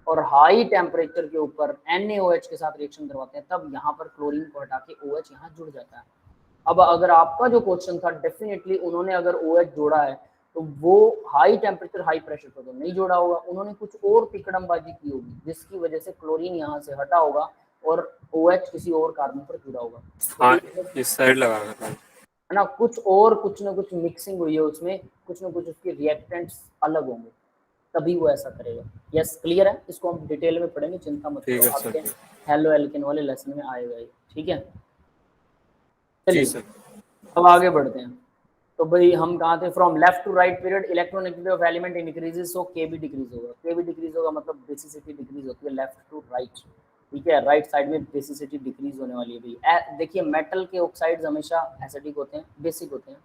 और हाई टेम्परेचर के ऊपर NaOH के साथ रिएक्शन करवाते हैं, तब यहाँ पर क्लोरीन को हटा के OH यहाँ जुड़ जाता है। अब अगर आपका जो क्वेश्चन था, डेफिनेटली उन्होंने अगर OH जोड़ा है तो वो हाई टेम्परेचर हाई प्रेशर पर तो नहीं जोड़ा होगा, उन्होंने कुछ और तिकड़मबाजी की होगी जिसकी वजह से क्लोरीन यहाँ से हटा होगा और OH किसी और कार्बन पर जुड़ा होगा। हाँ, इस साइड लगा है ना, कुछ ना कुछ मिक्सिंग हुई है उसमें, कुछ ना कुछ उसके रिएक्टेंट्स अलग होंगे, तभी वो ऐसा करेगा। यस, क्लियर है? इसको हम डिटेल में पढ़ेंगे, चिंता मत करो, आपके हेलो एल्केन वाले लेसन में आएगा ये, ठीक है। चलिए अब आगे बढ़ते हैं। तो भाई हम कहाँ थे? From left to right period electronegativity of element increases, so के भी डिक्रीज होगा। के भी डिक्रीज होगा मतलब बेसिसिटी डिक्रीज होती है लेफ्ट टू राइट, ठीक है, राइट साइड में बेसिसिटी डिक्रीज होने वाली है भाई। देखिए मेटल के ऑक्साइड्स हमेशा एसिडिक होते हैं, बेसिक होते हैं,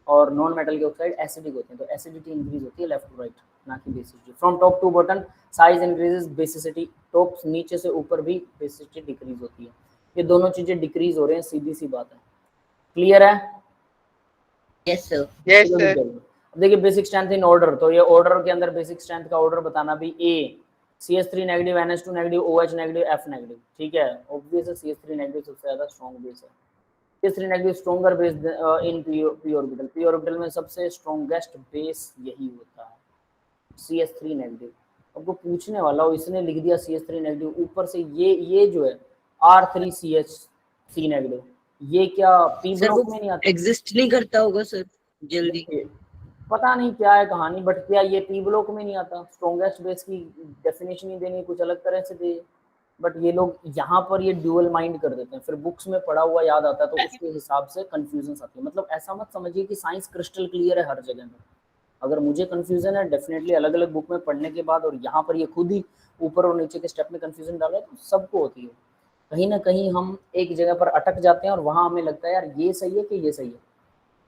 और नॉन मेटल के ऑक्साइड एसिडिक होते हैं, तो एसिडिटी इंक्रीज होती है लेफ्ट टू राइट, ना कि basicity. From top to bottom size increases, basicity top नीचे से ऊपर भी बेसिसिटी डिक्रीज होती है। ये दोनों चीजें डिक्रीज हो रहे हैं, सीधी सी बात है। क्लियर है? Yes sir. Yes sir. देखिए बेसिक स्ट्रेंथ इन ऑर्डर, तो ये ऑर्डर के अंदर बेसिक स्ट्रेंथ का ऑर्डर बताना भी A CH3 negative, NH2 negative, OH negative, F negative, ठीक है। ऑब्वियस है CH3 नेगेटिव सबसे ज्यादा स्ट्रॉन्ग बेस है। CH3 negative stronger base in p orbital, p orbital में सबसे स्ट्रॉन्गेस्ट बेस यही होता है CH3 नेगेटिव। आपको पूछने वाला हो, इसने लिख दिया CH3 नेगेटिव, ऊपर से ये जो है R3CH3 नेगेटिव, ये क्या p ब्लॉक में नहीं आता? एग्जिस्ट नहीं करता होगा सर जल्दी, पता नहीं क्या है कहानी, बट क्या ये p ब्लॉक में नहीं आता? स्ट्रॉन्गेस्ट बेस की डेफिनेशन ही देनी, कुछ अलग तरह से दे, बट ये लोग यहाँ पर ये ड्यूअल माइंड कर देते हैं, फिर बुक्स में पढ़ा हुआ याद आता है तो उसके हिसाब से कंफ्यूजन आती है। मतलब ऐसा मत समझिए कि साइंस क्रिस्टल क्लियर है हर जगह में। अगर मुझे कंफ्यूजन है डेफिनेटली अलग अलग बुक में पढ़ने के बाद, और यहाँ पर ये खुद ही ऊपर और नीचे के स्टेप में कंफ्यूजन डाला है, तो सबको होती है। कहीं ना कहीं हम एक जगह पर अटक जाते हैं और वहाँ हमें लगता है यार ये सही है कि ये सही है।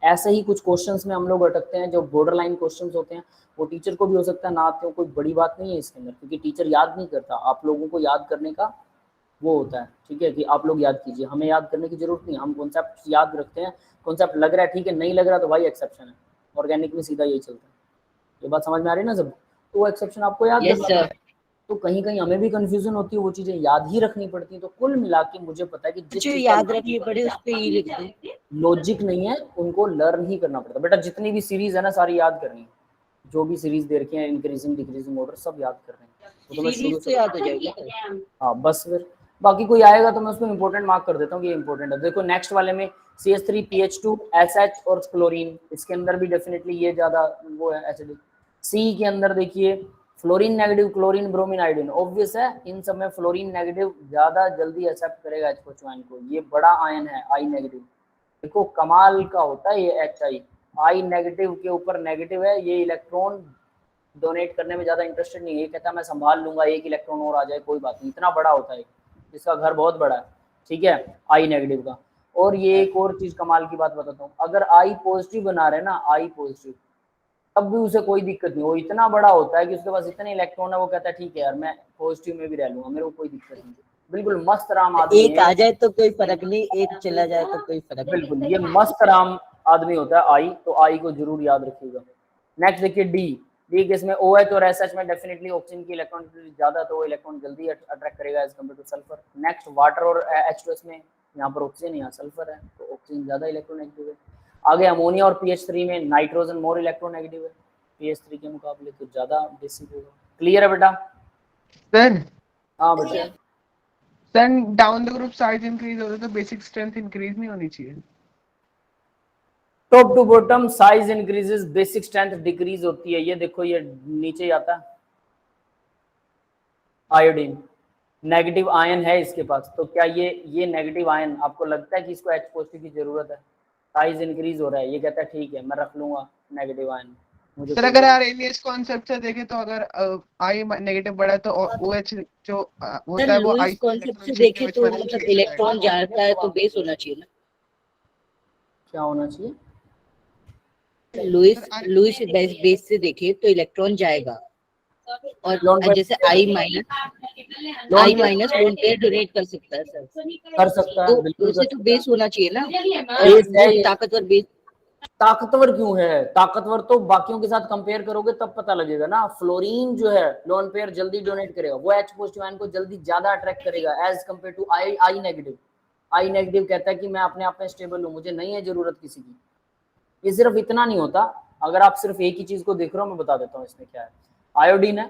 ऐसे ही कुछ क्वेश्चंस में हम लोग अटकते हैं जो बॉर्डर लाइन क्वेश्चंस होते हैं, वो टीचर को भी हो सकता है ना आते हो, कोई बड़ी बात नहीं है इसके अंदर, क्योंकि टीचर याद नहीं करता, आप लोगों को याद करने का वो होता है, ठीक है, कि आप लोग याद कीजिए, हमें याद करने की जरूरत नहीं, हम कॉन्सेप्ट याद रखते हैं। कॉन्सेप्ट लग रहा है ठीक है, नहीं लग रहा तो भाई एक्सेप्शन है, ऑर्गेनिक में सीधा यही चलता है। ये बात समझ में आ रही है ना सब? तो वो एक्सेप्शन आपको याद करना है। तो कहीं कहीं हमें भी कंफ्यूजन होती है, वो चीजें याद ही रखनी पड़ती है। तो कुल मिला के मुझे पता है कि जो याद रखनी पड़े उस पे ही लिख दो, लॉजिक नहीं है, उनको लर्न ही करना पड़ता है। बेटा जितनी भी सीरीज है ना सारी याद करनी है, जो भी सीरीज दे रखी है इंक्रीजिंग डिक्रीजिंग ऑर्डर सब याद कर रहे हैं, तो मैं शुरू से याद हो जाएगा। हाँ बस, फिर बाकी कोई आएगा तो मैं उसको इंपॉर्टेंट मार्क कर देता हूँ कि ये इंपॉर्टेंट है। देखो नेक्स्ट वाले में CH3 PH2 SH और क्लोरीन, इसके अंदर भी डेफिनेटली ये ज्यादा वो है एसिडिक। सी के अंदर देखिए fluorine negative, chlorine, bromine, iodine, obvious है इन सब में फ्लोरीन नेगेटिव ज्यादा जल्दी एक्सेप्ट करेगा H को, ये बड़ा आयन है I नेगेटिव। देखो कमाल का होता है ये HI, I नेगेटिव के ऊपर नेगेटिव है, ये इलेक्ट्रॉन डोनेट करने में ज्यादा इंटरेस्टेड नहीं है, ये कहता है मैं संभाल लूंगा, एक इलेक्ट्रॉन और आ जाए कोई बात नहीं, इतना बड़ा होता है, जिसका घर बहुत बड़ा है, ठीक है, I नेगेटिव का। और ये एक और चीज कमाल की बात बताता हूँ, अगर I पॉजिटिव बना रहे ना, I पॉजिटिव, तब भी उसे कोई दिक्कत नहीं, वो इतना बड़ा होता है कि उसके पास इतने इलेक्ट्रॉन है, वो कहता है ठीक है यार मैं पॉजिटिव में भी रह लूंगा, मेरे को कोई दिक्कत नहीं। बिल्कुल मस्त राम आदमी, एक आ जाए तो कोई फर्क नहीं, एक चला जाए तो कोई फर्क नहीं। बिल्कुल ये मस्त राम आदमी होता है I, तो I को जरूर याद रखिएगा। नेक्स्ट देखिए डी केस में OH और SH में डेफिनेटली ऑक्सीजन की इलेक्ट्रॉन ज्यादा, तो वो इलेक्ट्रॉन जल्दी अट्रैक्ट करेगा as compare to sulphur. Next water और H2S में, यहाँ पर ऑक्सीजन यहाँ सल्फर है, तो ऑक्सीजन ज्यादा इलेक्ट्रोनेगेटिव है। आगे अमोनिया और PH3 में नाइट्रोजन मोर इलेक्ट्रोनेगेटिव है PH3 के मुकाबले, तो ज्यादा बेसिक होगा। क्लियर है बेटा? सर हाँ बेटा। Sir down the group size increase होता है तो बेसिक स्ट्रेंथ इंक्रीज नहीं होनी चाहिए? Top to bottom size increases, basic strength decrease होती है। ये देखो ये नीचे ही आता है आयोडीन, नेगेटिव आयन है इसके पास, तो क्या ये नेगेटिव आयन आपको लगता है कि इसको H पॉजिटिव की जरूरत है? साइज इंक्रीज हो रहा है, ये कहता है ठीक है मैं रख लूंगा नेगेटिव आयन मुझे। सर अगर आरएनएस कॉन्सेप्ट से देखें तो अगर आई नेगेटिव बढ़ा है तो OH जो होता सर है वो लुईस आई कॉन्सेप्ट से देखे तो मतलब इलेक्ट्रॉन जाता है तो बेस होना चाहिए ना। क्या होना चाहिए? लुईस बेस से देखे तो इलेक्ट्रॉन जाएगा और जैसे आई माइनस लोन पेयर डोनेट कर सकता है सर, कर सकता है, तो बिल्कुल उसे कर तो सकता बेस होना चाहिए ना। बेस है वो ये। ताकतवर बेस। ताकतवर क्यों है? ताकतवर तो बाकियों के साथ कंपेयर करोगे तब पता लगेगा ना। फ्लोरीन जो है लोन पेयर जल्दी डोनेट करेगा, वो H पॉजिटिव आयन को जल्दी ज्यादा अट्रैक्ट करेगा as compare to I negative. I negative कहता है कि मैं अपने आप में स्टेबल हूं, मुझे नहीं है जरूरत किसी की। ये सिर्फ इतना नहीं होता, अगर आप सिर्फ एक ही चीज को देख रहे हो, मैं बता देता हूँ इसमें क्या है। आयोडीन है,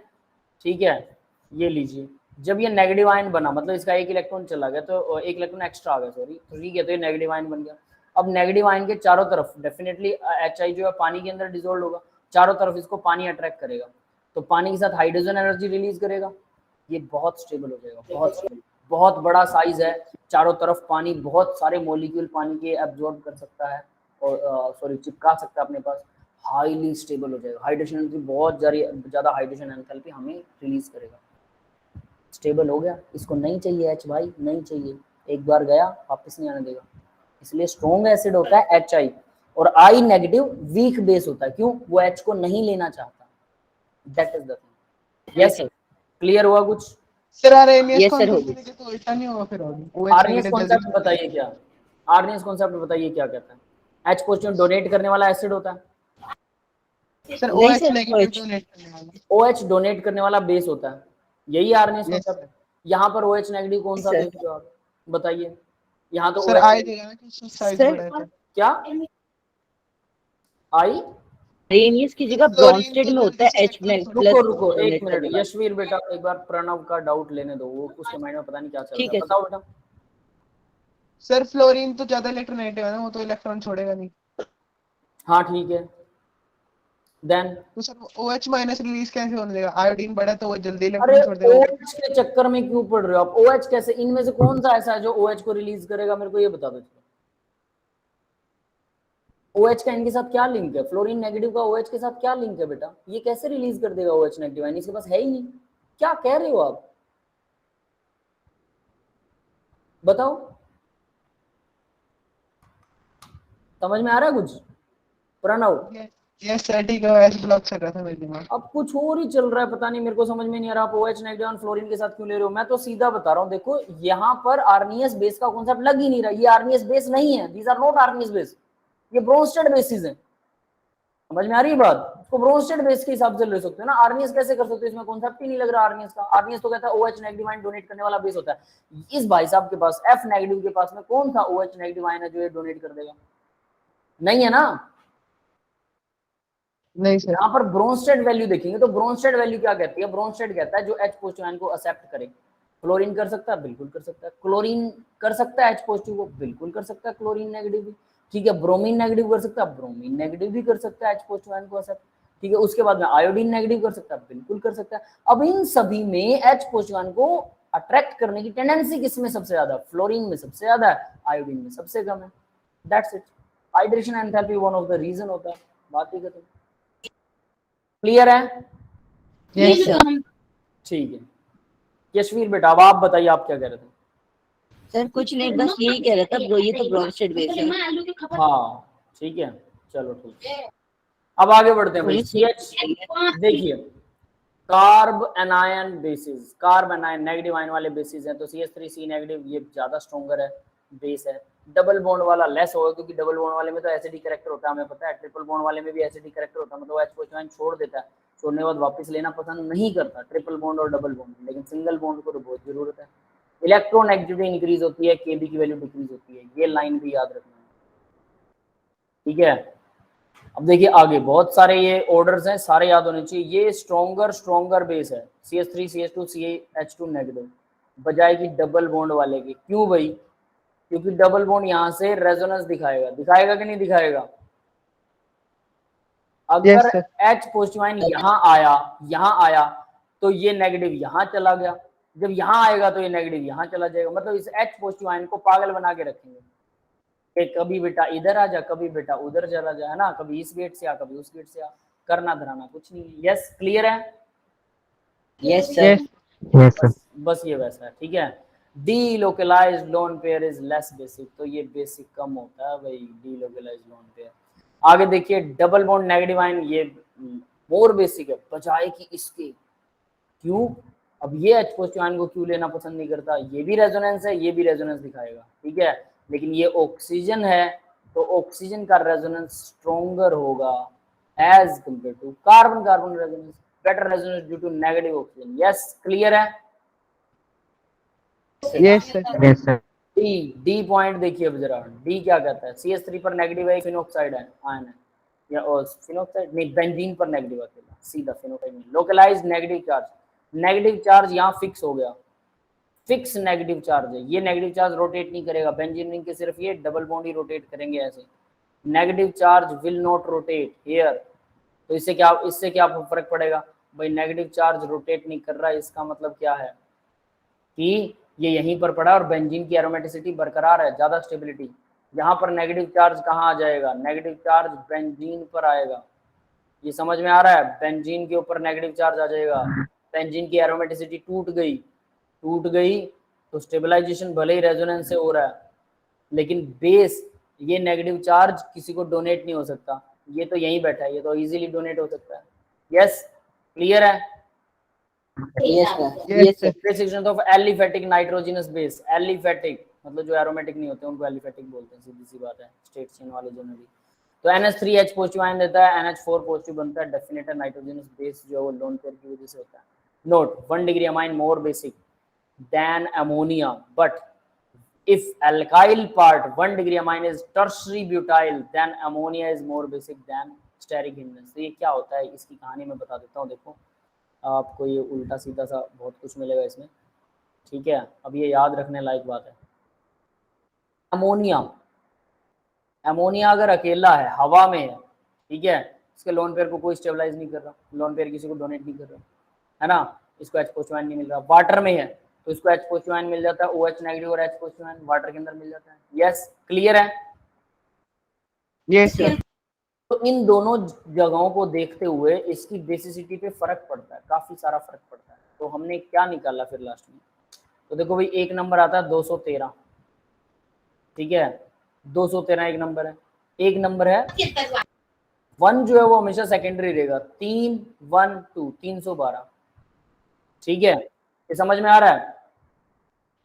ठीक है, ये लीजिए, जब ये नेगेटिव आयन बना मतलब इसका एक इलेक्ट्रॉन चला गया, तो एक इलेक्ट्रॉन एक्स्ट्रा आ गया, सॉरी, तो ठीक है, तो ये नेगेटिव आयन बन गया। अब नेगेटिव आयन के चारों तरफ डेफिनेटली HI जो है पानी के अंदर डिसोल्व होगा, चारों तरफ इसको पानी अट्रैक्ट करेगा, तो पानी के साथ हाइड्रोजन एनर्जी रिलीज करेगा, ये बहुत स्टेबल हो जाएगा, बहुत स्टेबल। बहुत बड़ा साइज है, चारों तरफ पानी, बहुत सारे मॉलिक्यूल पानी के एब्जॉर्ब कर सकता है और सॉरी चिपका सकता है अपने पास, हाईली स्टेबल हो जाएगा। हाइड्रोजन एनर्जी बहुत ज्यादा हाइड्रोजन एंथैल्पी हमें रिलीज करेगा। स्टेबल हो गया, इसको नहीं चाहिए H भाई, नहीं चाहिए, एक बार गया वापस नहीं आने देगा। इसलिए स्ट्रॉन्ग एसिड होता है HI और I नेगेटिव वीक बेस होता है। क्यों? वो H को नहीं लेना चाहता। That is the thing. Yes sir, clear हुआ कुछ? Sir RNS Yes, sir, concept हो से गया। देखें तो उल्टा नहीं होगा फिर OH आरएनएस नेगेटिव कॉन्सेप्ट जल्दी बताइए क्या? आरएनएस कॉन्सेप्ट बताइए क्या कहता है? H पॉजिटिव डोनेट करने वाला एसिड होता है, सर नहीं OH sir, negative OH donate करने वाला। OH डोनेट करने वाला बेस होता है, यही आरएनएस यस कॉन्सेप्ट। यहाँ पर OH नेगेटिव कौन सा सर। बेस होगा आप बताइए? यहाँ तो सर OH आई देगा ना कि उसका साइज सर बड़ा है तो। क्या आई? आरएनएस की जगह ब्रॉन्स्टेड में होता है H प्लस रुको एक डोनेट मिनट, करने वाला। यशवीर बेटा एक बार प्रणव का डाउट लेने दो, वो उसके माइंड में पता नहीं क्या चल रहा ठीक है, है बताओ बेटा। सर फ्लोरीन तो ज्यादा इलेक्ट्रोनेगेटिव है ना, वो तो इलेक्ट्रॉन छोड़ेगा नहीं, हाँ ठीक है, देन तो सर OH माइनस रिलीज कैसे होने देगा? आयोडीन बढ़ा तो वो जल्दी अरे इलेक्ट्रॉन छोड़ देगा। OH के चक्कर में क्यों पड़ रहे हो आप? OH कैसे, इनमें से कौन सा ऐसा है जो OH को रिलीज करेगा, मेरे को ये बता दो। OH का इनके साथ क्या लिंक है? फ्लोरीन नेगेटिव का OH के साथ क्या लिंक है बेटा? ये कैसे रिलीज कर देगा OH नेगेटिव? इसके पास है ही नहीं, क्या कह रहे हो आप, बताओ, समझ में आ रहा है कुछ प्रणव? यस सर ठीक है, ऐसे ब्लॉक कर रहा था मेरे दिमाग। अब कुछ और ही चल रहा है, पता नहीं, मेरे को समझ में नहीं आ रहा आप OH नेगेटिव और फ्लोरीन के साथ क्यों ले रहे हो। मैं तो सीधा बता रहा हूँ, देखो यहाँ पर आर्नियस बेस का कॉन्सेप्ट लग ही नहीं रहा, ये आर्नियस बेस नहीं है, these are not Arrhenius base, ये ब्रोंस्टेड बेसिस हैं। समझ में आ रही है बात? इसको ब्रोंस्टेड बेस के हिसाब से ले सकते हो ना, आर्नियस कैसे कर सकते हो? इसमें कॉन्सेप्ट ही नहीं लग रहा आर्नियस का। आर्नियस तो कहता है OH नेगेटिव आयन डोनेट करने वाला बेस होता है। इस भाई साहब के पास F नेगेटिव के पास में कौन था OH नेगेटिव आयन है जो ये डोनेट कर देगा? नहीं है ना। नहीं सर, यहाँ पर ब्रोंस्टेड वैल्यू देखेंगे तो ब्रोंस्टेड वैल्यू क्या कहती है? ब्रोंस्टेड कहता है जो H पॉजिटिव आयन को एक्सेप्ट करे। क्लोरीन कर सकता है, बिल्कुल कर सकता है। क्लोरीन कर सकता है H पॉजिटिव को, बिल्कुल कर सकता है। क्लोरीन नेगेटिव भी, ठीक है। ब्रोमीन नेगेटिव कर सकता है, ब्रोमीन नेगेटिव भी कर सकता है H पॉजिटिव आयन को एक्सेप्ट, ठीक है। उसके बाद में आयोडीन नेगेटिव कर सकता है, बिल्कुल कर सकता है। अब इन सभी में H पॉजिटिव आयन को अट्रैक्ट करने की टेंडेंसी किसमें सबसे ज्यादा? फ्लोरीन में सबसे ज्यादा है, आयोडीन में सबसे कम है। That's it. Hydration enthalpy one of the reason होता है, बात ही खत्म। क्लियर है? Yes sir. ठीक है यशवीर बेटा, अब आप बताइए आप क्या कह रहे थे? सर कुछ नहीं, बस यही कह रहा था, ये तो ब्रॉन्स्टेड बेस है। हाँ ठीक है, चलो ठीक है, अब आगे बढ़ते हैं भाई। CH देखिए, carb anion basis, carb anion negative ion वाले बेसिस हैं, तो CH3C नेगेटिव ये ज्यादा स्ट्रॉन्गर है, बेस है। डबल बॉन्ड वाला लेस होगा, क्योंकि डबल बॉन्ड वाले में तो एसिडिक कैरेक्टर होता है, हमें पता है। ट्रिपल बॉन्ड वाले में भी एसिडिक कैरेक्टर होता है, मतलब H पॉजिटिव आयन छोड़ देता है, छोड़ने के बाद वापस लेना पसंद नहीं करता, ट्रिपल बॉन्ड और डबल बॉन्ड, लेकिन सिंगल बॉन्ड को तो बहुत जरूरत है। इलेक्ट्रॉन एक्टिविटी इंक्रीज होती है, Kb की वैल्यू डिक्रीज होती है, ये लाइन भी याद रखना है, ठीक है। अब देखिए आगे बहुत सारे ये ऑर्डर्स हैं, सारे याद होने चाहिए। ये स्ट्रॉन्गर बेस है, CH3 CH2 CH2 नेगेटिव, बजाय की डबल बॉन्ड वाले की। क्यों भाई? क्योंकि डबल बॉन्ड यहाँ से रेजोनेंस दिखाएगा, दिखाएगा कि नहीं दिखाएगा? अगर sir. H पॉजिटिव आयन यहाँ आया तो ये नेगेटिव यहाँ चला गया, जब यहाँ आएगा तो ये नेगेटिव यहाँ चला जाएगा। मतलब इस H पॉजिटिव आयन को पागल बना के रखेंगे कि कभी बेटा इधर आ जा, कभी बेटा उधर चला जा, है ना, कभी इस गेट से आ, कभी उस गेट से आ, करना धराना कुछ नहीं है। यस क्लियर है? Yes sir. Yes. बस ये वैसा है, ठीक है। Delocalized lone pair is less basic, तो ये बेसिक कम होता है भाई, डी लोकलाइज्ड लोन पेयर। आगे देखिए डबल बॉन्ड नेगेटिव आयन, ये मोर बेसिक है बजाय कि इसके। क्यों? अब ये H पॉजिटिव आयन को क्यों लेना पसंद नहीं करता? ये भी रेजोनेंस है, ये भी रेजोनेंस दिखाएगा, ठीक है, लेकिन ये ऑक्सीजन है तो ऑक्सीजन का रेजोनेंस स्ट्रॉन्गर होगा as compare to carbon carbon resonance, better resonance due to negative oxygen. Yes clear है? Yes sir. डी पॉइंट देखिए अब जरा, डी क्या कहता है? CH3 पर नेगेटिव है, फिनोक्साइड है आयन है, या फिनोक्साइड नहीं, बेंजीन पर नेगेटिव अकेला, सीधा फिनोक्साइड नहीं। Localized negative charge, negative charge यहाँ फिक्स हो गया, फिक्स नेगेटिव चार्ज है, ये नेगेटिव चार्ज रोटेट नहीं करेगा, बेंजीन रिंग के सिर्फ ये डबल बॉन्ड ही रोटेट करेंगे ऐसे, negative charge will not rotate here. तो इससे क्या फर्क पड़ेगा भाई? नेगेटिव चार्ज रोटेट नहीं कर रहा, इसका मतलब क्या है कि ये यहीं पर पड़ा और बेंजीन की एरोमेटिसिटी बरकरार है, ज्यादा स्टेबिलिटी। यहाँ पर नेगेटिव चार्ज कहाँ आ जाएगा? नेगेटिव चार्ज बेंजीन पर आएगा, ये समझ में आ रहा है? बेंजीन के ऊपर नेगेटिव चार्ज आ जाएगा, बेंजीन की एरोमेटिसिटी टूट गई तो स्टेबलाइजेशन भले ही रेजोनेंस से हो रहा है, लेकिन बेस ये नेगेटिव चार्ज किसी को डोनेट नहीं हो सकता, ये तो यहीं बैठा है, ये तो इजीली डोनेट हो सकता है। यस क्लियर है? Yes sir. Yes sir. Precision of aliphatic nitrogenous base, aliphatic मतलब जो एरोमेटिक नहीं होते उनको एलिफेटिक बोलते हैं, सीधी सी बात है, स्ट्रेट चेन वाले जनरली। तो NH3H पॉजिटिव आयन देता है, NH4 पॉजिटिव बनता है, डेफिनेटर नाइट्रोजनस बेस जो है वो लोन पेयर की वजह से होता है। Note 1 degree amine more basic than ammonia, but if alkyl part 1 degree amine is tertiary butyl then ammonia is more basic than steric hindrance। तो ये क्या होता है इसकी कहानी मैं बता देता हूँ। देखो आपको ये उल्टा सीधा सा बहुत कुछ मिलेगा इसमें, ठीक है, अब ये याद रखने लायक बात है। अमोनिया अगर अकेला है, हवा में है, ठीक है, इसके लोन पेयर को कोई स्टेबलाइज नहीं कर रहा, लोन पेयर किसी को डोनेट नहीं कर रहा, है ना, इसको H पॉजिटिव आयन नहीं मिल रहा। वाटर में है तो इसको H पॉजिटिव आयन मिल जाता है, OH नेगेटिव और H पॉजिटिव आयन वाटर के अंदर मिल जाता है। यस क्लियर है? Yes sir. तो इन दोनों जगहों को देखते हुए इसकी बेसिसिटी पे फर्क पड़ता है, काफी सारा फर्क पड़ता है। तो हमने क्या निकाला फिर लास्ट में? तो देखो भाई एक नंबर आता है 213, ठीक है, 213 एक नंबर है, एक नंबर है 1 जो है वो हमेशा सेकेंडरी रहेगा, 3 1 2 312, ठीक है, ये समझ में आ रहा है?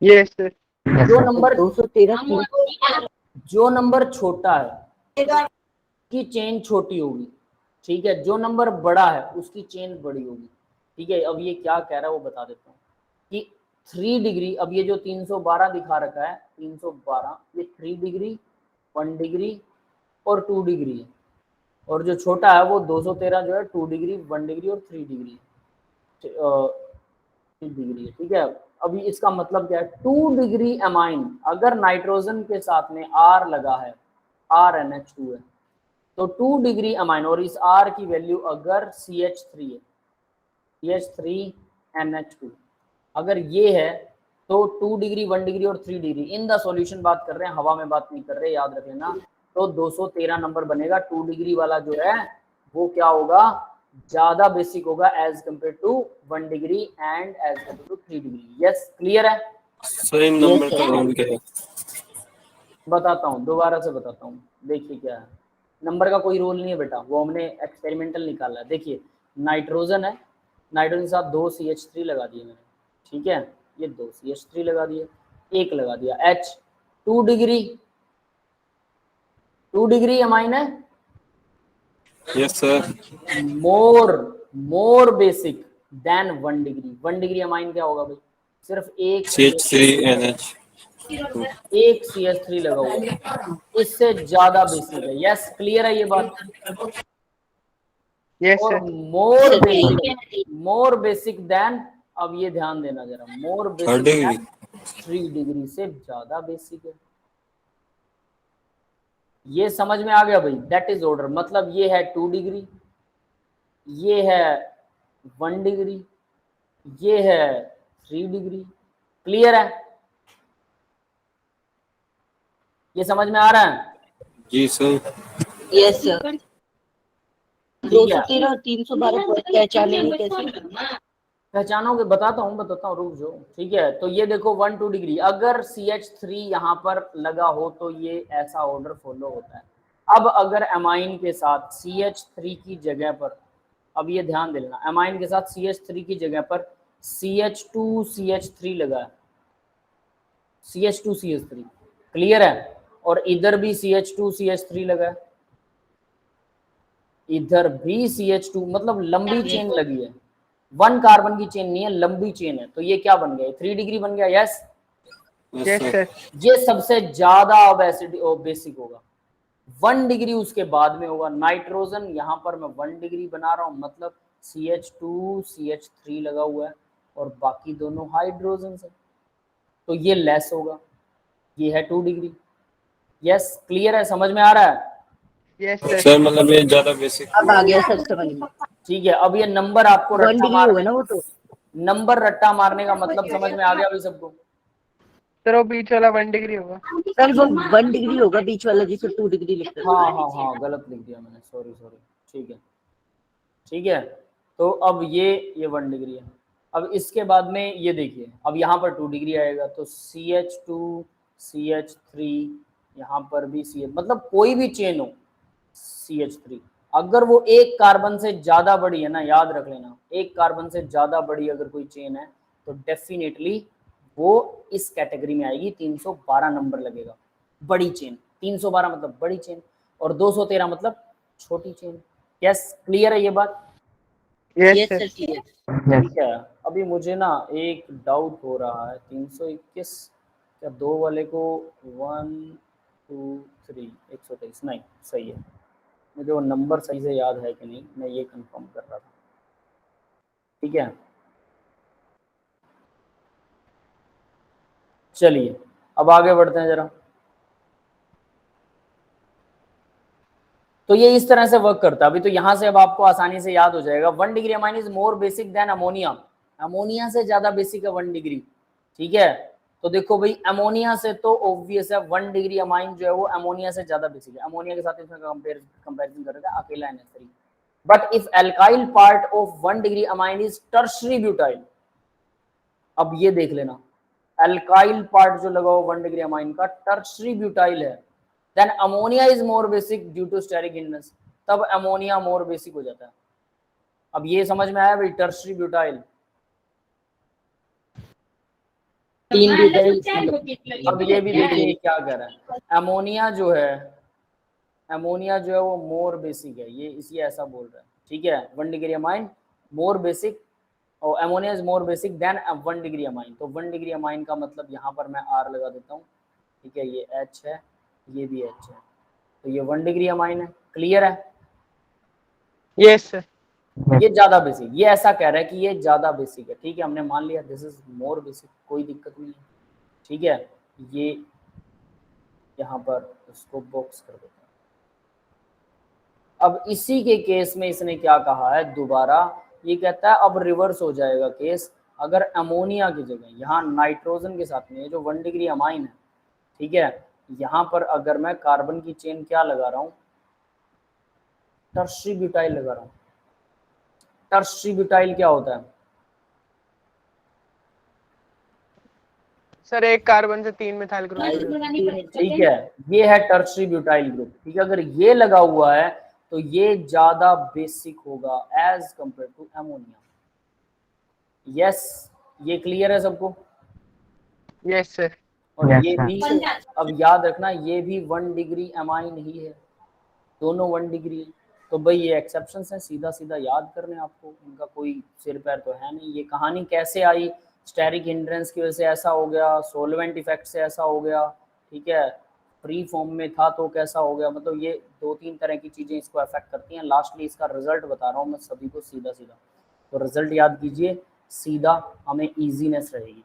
Yes sir. जो नंबर 213 जो नंबर छोटा है की चेन छोटी होगी, ठीक है, जो नंबर बड़ा है उसकी चेन बड़ी होगी, ठीक है। अब ये क्या कह रहा है वो बता देता हूँ कि 3 डिग्री, अब ये जो 312 दिखा रखा है 312, ये 3 डिग्री 1 डिग्री और 2 डिग्री है, और जो छोटा है वो 213 जो है 2 डिग्री 1 डिग्री और 3 डिग्री डिग्री है, ठीक है। अभी इसका मतलब क्या है? 2 डिग्री अमाइन अगर नाइट्रोजन के साथ में R लगा है, RNH2 है, तो 2 डिग्री अमाइन और इस R की वैल्यू अगर CH3 है, CH3NH2 अगर ये है तो 2 डिग्री 1 डिग्री और 3 डिग्री इन द सॉल्यूशन बात कर रहे हैं, हवा में बात नहीं कर रहे, याद रख लेना। तो 213 नंबर बनेगा, 2 डिग्री वाला जो है वो क्या होगा? ज्यादा बेसिक होगा as compare to 1 degree and as compare to 3 degree. Yes clear है? सही नंबर का रोल क्या है? बताता हूँ, दोबारा से बताता हूँ, देखिए क्या है। नंबर का कोई रोल नहीं है बेटा, वो हमने एक्सपेरिमेंटल निकाला है। देखिए नाइट्रोजन है, नाइट्रोजन के साथ 2 CH3 लगा दिए मैंने, ठीक है, ये 2 CH3 लगा दिए, एक लगा दिया H, 2 डिग्री अमाइन है, yes sir. More basic than 1 degree. 1 degree amine क्या होगा भाई? सिर्फ एक CH3NH, एक CH3 लगा हुआ, इससे ज्यादा बेसिक है। यस क्लियर है ये बात? Yes और sir. मोर बेसिक देन, अब ये ध्यान देना जरा, मोर बेसिक देन 3 डिग्री से ज्यादा बेसिक है। ये समझ में आ गया भाई? दैट इज ऑर्डर, मतलब ये है 2 डिग्री, ये है 1 डिग्री, ये है 3 डिग्री। क्लियर है? ये समझ में आ रहा है? जी सर। Yes sir. ठीक है, 213 और 312 पहचानेंगे कैसे? पहचानोगे? बताता हूँ रुक जाओ। ठीक है, तो ये देखो 1-2 डिग्री, अगर CH3 यहाँ पर लगा हो तो ये ऐसा ऑर्डर फॉलो होता है। अब अगर एमाइन के साथ CH3 की जगह पर, अब ये ध्यान देना, एमाइन के साथ CH3 की जगह पर CH2CH3 लगा है, CH2CH3, क्लियर है? और इधर भी CH2CH3 लगा है, इधर भी CH2, मतलब लंबी चेन लगी है, 1 कार्बन की चेन नहीं है, लंबी चेन है। तो ये क्या बन गया? 3 डिग्री बन गया। Yes, yes sir. ये सबसे ज्यादा अब एसिड बेसिक होगा। 1 डिग्री उसके बाद में होगा। नाइट्रोजन यहाँ पर मैं 1 डिग्री बना रहा हूँ, मतलब CH2CH3 लगा हुआ है और बाकी दोनों हाइड्रोजन है, तो ये लेस होगा। ये है 2 डिग्री। यस, क्लियर है? समझ में आ रहा है? Yes sir. सर मतलब ये ज्यादा बेसिक। अब आ गया सब समझ में। ठीक है, अब ये नंबर आपको 1 रट्टा डिग्री मार, होगा ना वो तो। नंबर रट्टा मारने का मतलब समझ में आ गया अभी सबको? सर वो बीच वाला 1 डिग्री होगा। सर वो 1 डिग्री होगा बीच वाला, जिसे 2 डिग्री लिखते हैं। हाँ, गलत लिख दिया मैंने, सॉरी। ठीक है, तो अब ये 1 डिग्री है। अब इसके बाद में ये देखिए, अब यहाँ पर 2 डिग्री आएगा, तो CH2 CH3, यहाँ पर भी CH, मतलब कोई भी चेन हो CH3, अगर वो एक कार्बन से ज्यादा बड़ी है ना, याद रख लेना, एक कार्बन से ज्यादा बड़ी अगर कोई चेन है तो डेफिनेटली वो इस कैटेगरी में आएगी। 312 नंबर लगेगा, बड़ी चेन। 312 मतलब बड़ी चेन, और 213 मतलब छोटी चेन। यस, क्लियर है ये बात? Yes yes sir. सर ठीक है। ठीक है, अभी मुझे ना एक डाउट हो रहा है, 321 क्या दो वाले को 1 2 3 123 नहीं सही है, मुझे वो नंबर सही से याद है कि नहीं, मैं ये कंफर्म कर रहा था। ठीक है, चलिए अब आगे बढ़ते हैं जरा। तो ये इस तरह से वर्क करता है। अभी तो यहाँ से अब आपको आसानी से याद हो जाएगा। 1 degree amine is more basic than ammonia, ammonia से ज्यादा बेसिक है 1 डिग्री। ठीक है, तो देखो भाई, अमोनिया से तो ऑब्वियस है 1 डिग्री अमाइन जो है वो अमोनिया से ज्यादा बेसिक है। अमोनिया के साथ इसमें कंपेरिजन करेगा अकेला NH3। But if alkyl part of 1 degree amine is tertiary butyl, अब ये देख लेना, एल्काइल पार्ट जो लगा हो 1 डिग्री अमाइन का टर्शरी ब्यूटाइल है, then ammonia is more basic due to steric hindrance, तब अमोनिया मोर बेसिक हो जाता है। अब ये समझ में आया भाई, टर्शरी ब्यूटाइल। 3 ब्यूटाइल। अब ये भी देखिए क्या कह रहा है, अमोनिया जो है वो मोर बेसिक है, ये इसलिए ऐसा बोल रहा है। ठीक है, 1 डिग्री अमाइन मोर बेसिक, और ammonia is more basic than 1 degree amine. तो 1 डिग्री अमाइन का मतलब यहाँ पर मैं R लगा देता हूँ। ठीक है, ये H है, ये भी H है, तो ये 1 डिग्री अमाइन है। क्लियर है? Yes sir. ये ज्यादा बेसिक, ये ऐसा कह रहा है कि ये ज्यादा बेसिक है। ठीक है, हमने मान लिया दिस इज मोर बेसिक, कोई दिक्कत नहीं है। ठीक है, ये यहाँ पर इसको बॉक्स कर देते हैं। अब इसी के केस में इसने क्या कहा है दोबारा, ये कहता है अब रिवर्स हो जाएगा केस, अगर अमोनिया की जगह यहाँ नाइट्रोजन के साथ में जो 1 डिग्री अमाइन है, ठीक है, यहाँ पर अगर मैं कार्बन की चेन क्या लगा रहा हूँ, टर्शरी ब्यूटाइल लगा रहा हूँ। टर्शरी ब्यूटाइल क्या होता है? सर एक कार्बन से 3 मिथाइल ग्रुप। ठीक है, ये है टर्शरी ब्यूटाइल ग्रुप। ठीक है, अगर ये लगा हुआ है तो ये ज्यादा बेसिक होगा as compare to ammonia. Yes, ये क्लियर है सबको? Yes sir. और ये भी, अब याद रखना, ये भी 1 डिग्री अमाइन ही है, दोनों 1 डिग्री है। तो भाई ये एक्सेप्शंस हैं, सीधा सीधा याद करने आपको, इनका कोई सिर पैर तो है नहीं। ये कहानी कैसे आई, स्टेरिक हिंड्रेंस की वजह से ऐसा हो गया, सोलवेंट इफेक्ट से ऐसा हो गया, ठीक है, फ्री फॉर्म में था तो कैसा हो गया, मतलब ये 2-3 तरह की चीजें इसको अफेक्ट करती हैं। लास्टली इसका रिजल्ट बता रहा हूँ मैं सभी को सीधा सीधा, तो रिजल्ट याद कीजिए, सीधा हमें ईजीनेस रहेगी।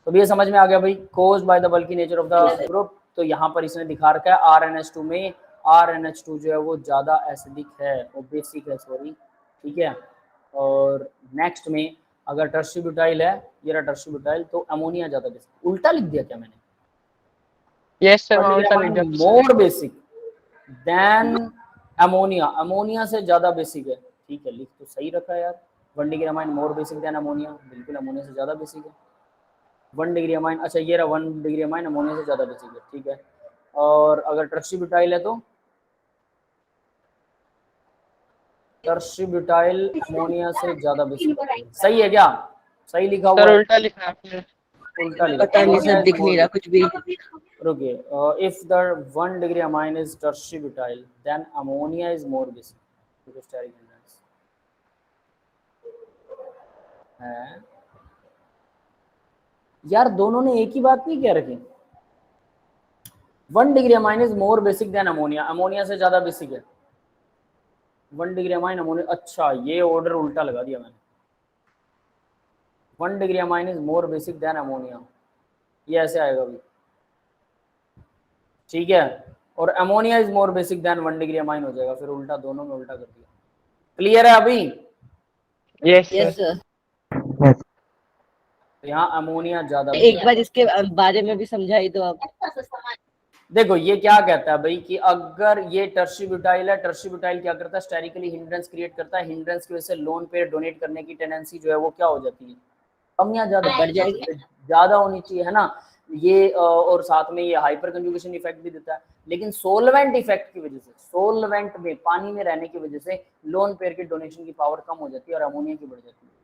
तो ये समझ में आ गया भाई, caused by the bulky nature of the group. तो यहाँ पर इसने दिखा रखा है RNH2 में RNH2 जो है वो ज्यादा एसिडिक है, वो बेसिक है, सॉरी, ठीक है। और नेक्स्ट में अगर टर्शियरी ब्यूटाइल है, ये रहा टर्शियरी ब्यूटाइल, तो अमोनिया ज्यादा बेसिक। उल्टा लिख दिया क्या मैंने? यस सर, हाँ उल्टा लिख दिया। More basic than ammonia, ammonia से ज्यादा बेसिक है, ठीक है, लिख तो सही रखा है यार। 1 degree amine more basic than ammonia, बिल्कुल अमोनिया से ज्यादा बेसिक है। 1 डिग्री अमाइन, अच्छा ये रहा 1 डिग्री अमाइन अमोनिया से ज्यादा बेसिक है, ठीक है। और अगर टर्शियरी ब्यूटाइल है तो टर्शियरी ब्यूटाइल अमोनिया से ज्यादा बेसिक है। सही है क्या? सही लिखा हुआ सर है? उल्टा लिखा है आपने। उल्टा लिखा। पता नहीं सर, दिख नहीं रहा कुछ भी। रुकिए, if the 1 degree amine is tertiary butyl then ammonia is more basic because steric hindrance है यार। दोनों ने एक ही बात नहीं क्या रखी? 1 degree amine is more basic than ammonia, ammonia से ज्यादा बेसिक है 1 डिग्री अमाइन अमोनिया। अच्छा ये ऑर्डर उल्टा लगा दिया मैंने। 1 degree amine is more basic than ammonia, ये ऐसे आएगा अभी, ठीक है। और ammonia is more basic than 1 degree amine हो जाएगा, फिर उल्टा, दोनों में उल्टा कर दिया। क्लियर है अभी? Yes yes sir. सर। तो यहाँ अमोनिया ज्यादा। एक बार इसके बारे में भी समझाई दो आप। देखो ये क्या कहता है भाई कि अगर ये टर्शियरी ब्यूटाइल है, टर्शियरी ब्यूटाइल क्या करता है? स्टेरिकली हिंड्रेंस क्रिएट करता है। हिंड्रेंस की वजह से लोन पेयर डोनेट करने की टेंडेंसी जो है वो क्या हो जाती है? कम या ज्यादा? बढ़ जाएगी। ज्यादा होनी चाहिए, है ना। ये और साथ में ये हाइपर कंजुगेशन इफेक्ट भी देता है। लेकिन सोलवेंट इफेक्ट की वजह से, सोलवेंट में पानी में रहने की वजह से लोन पेयर की डोनेशन की पावर कम हो जाती है और अमोनिया की बढ़ जाती है।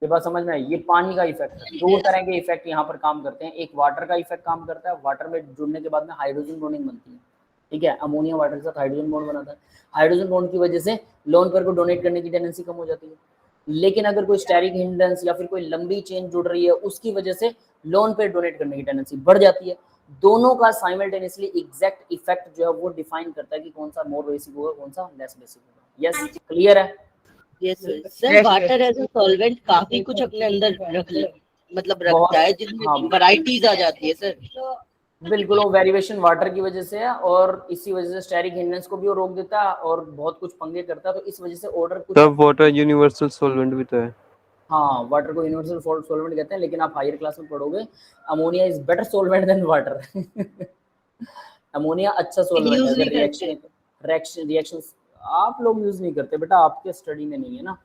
ये बात समझ में आई? ये पानी का इफेक्ट है। दो तरह के इफेक्ट यहाँ पर काम करते हैं। एक वाटर का इफेक्ट काम करता है, वाटर में जुड़ने के बाद में हाइड्रोजन बॉन्डिंग बनती है, ठीक है। अमोनिया वाटर के साथ हाइड्रोजन बॉन्ड बनाता है। हाइड्रोजन बॉन्ड की वजह से लोन पेयर को डोनेट करने की टेंडेंसी कम हो जाती है। लेकिन अगर कोई स्टेरिक हिंड्रेंस या फिर कोई लंबी चेन जुड़ रही है, उसकी वजह से लोन पेयर डोनेट करने की टेंडेंसी बढ़ जाती है। दोनों का साइमल्टेनियसली एग्जैक्ट इफेक्ट जो है वो डिफाइन करता है कि कौन सा मोर बेसिक होगा, कौन सा लेस बेसिक होगा। यस, क्लियर है? Yes sir. Water as a solvent काफी कुछ अपने अंदर मतलब रखता है, जिसमें वैरायटीज आ जाती है सर। बिल्कुल, वो वेरिएशन वाटर की वजह से है और इसी वजह से स्टेरिक हिंड्रेंस को भी वो रोक देता है और बहुत कुछ पंगे करता है। तो इस वजह से ऑर्डर कुछ, तब वाटर यूनिवर्सल सॉल्वेंट भी तो है। हाँ, वाटर को यूनिवर्सल सॉल्वेंट कहते हैं, लेकिन आप हायर क्लास में पढ़ोगे ammonia is better solvent than water. Ammonia अच्छा सॉल्वेंट है। रिएक्शन आप लोग यूज नहीं करते बेटा, आपके स्टडी में नहीं है ना।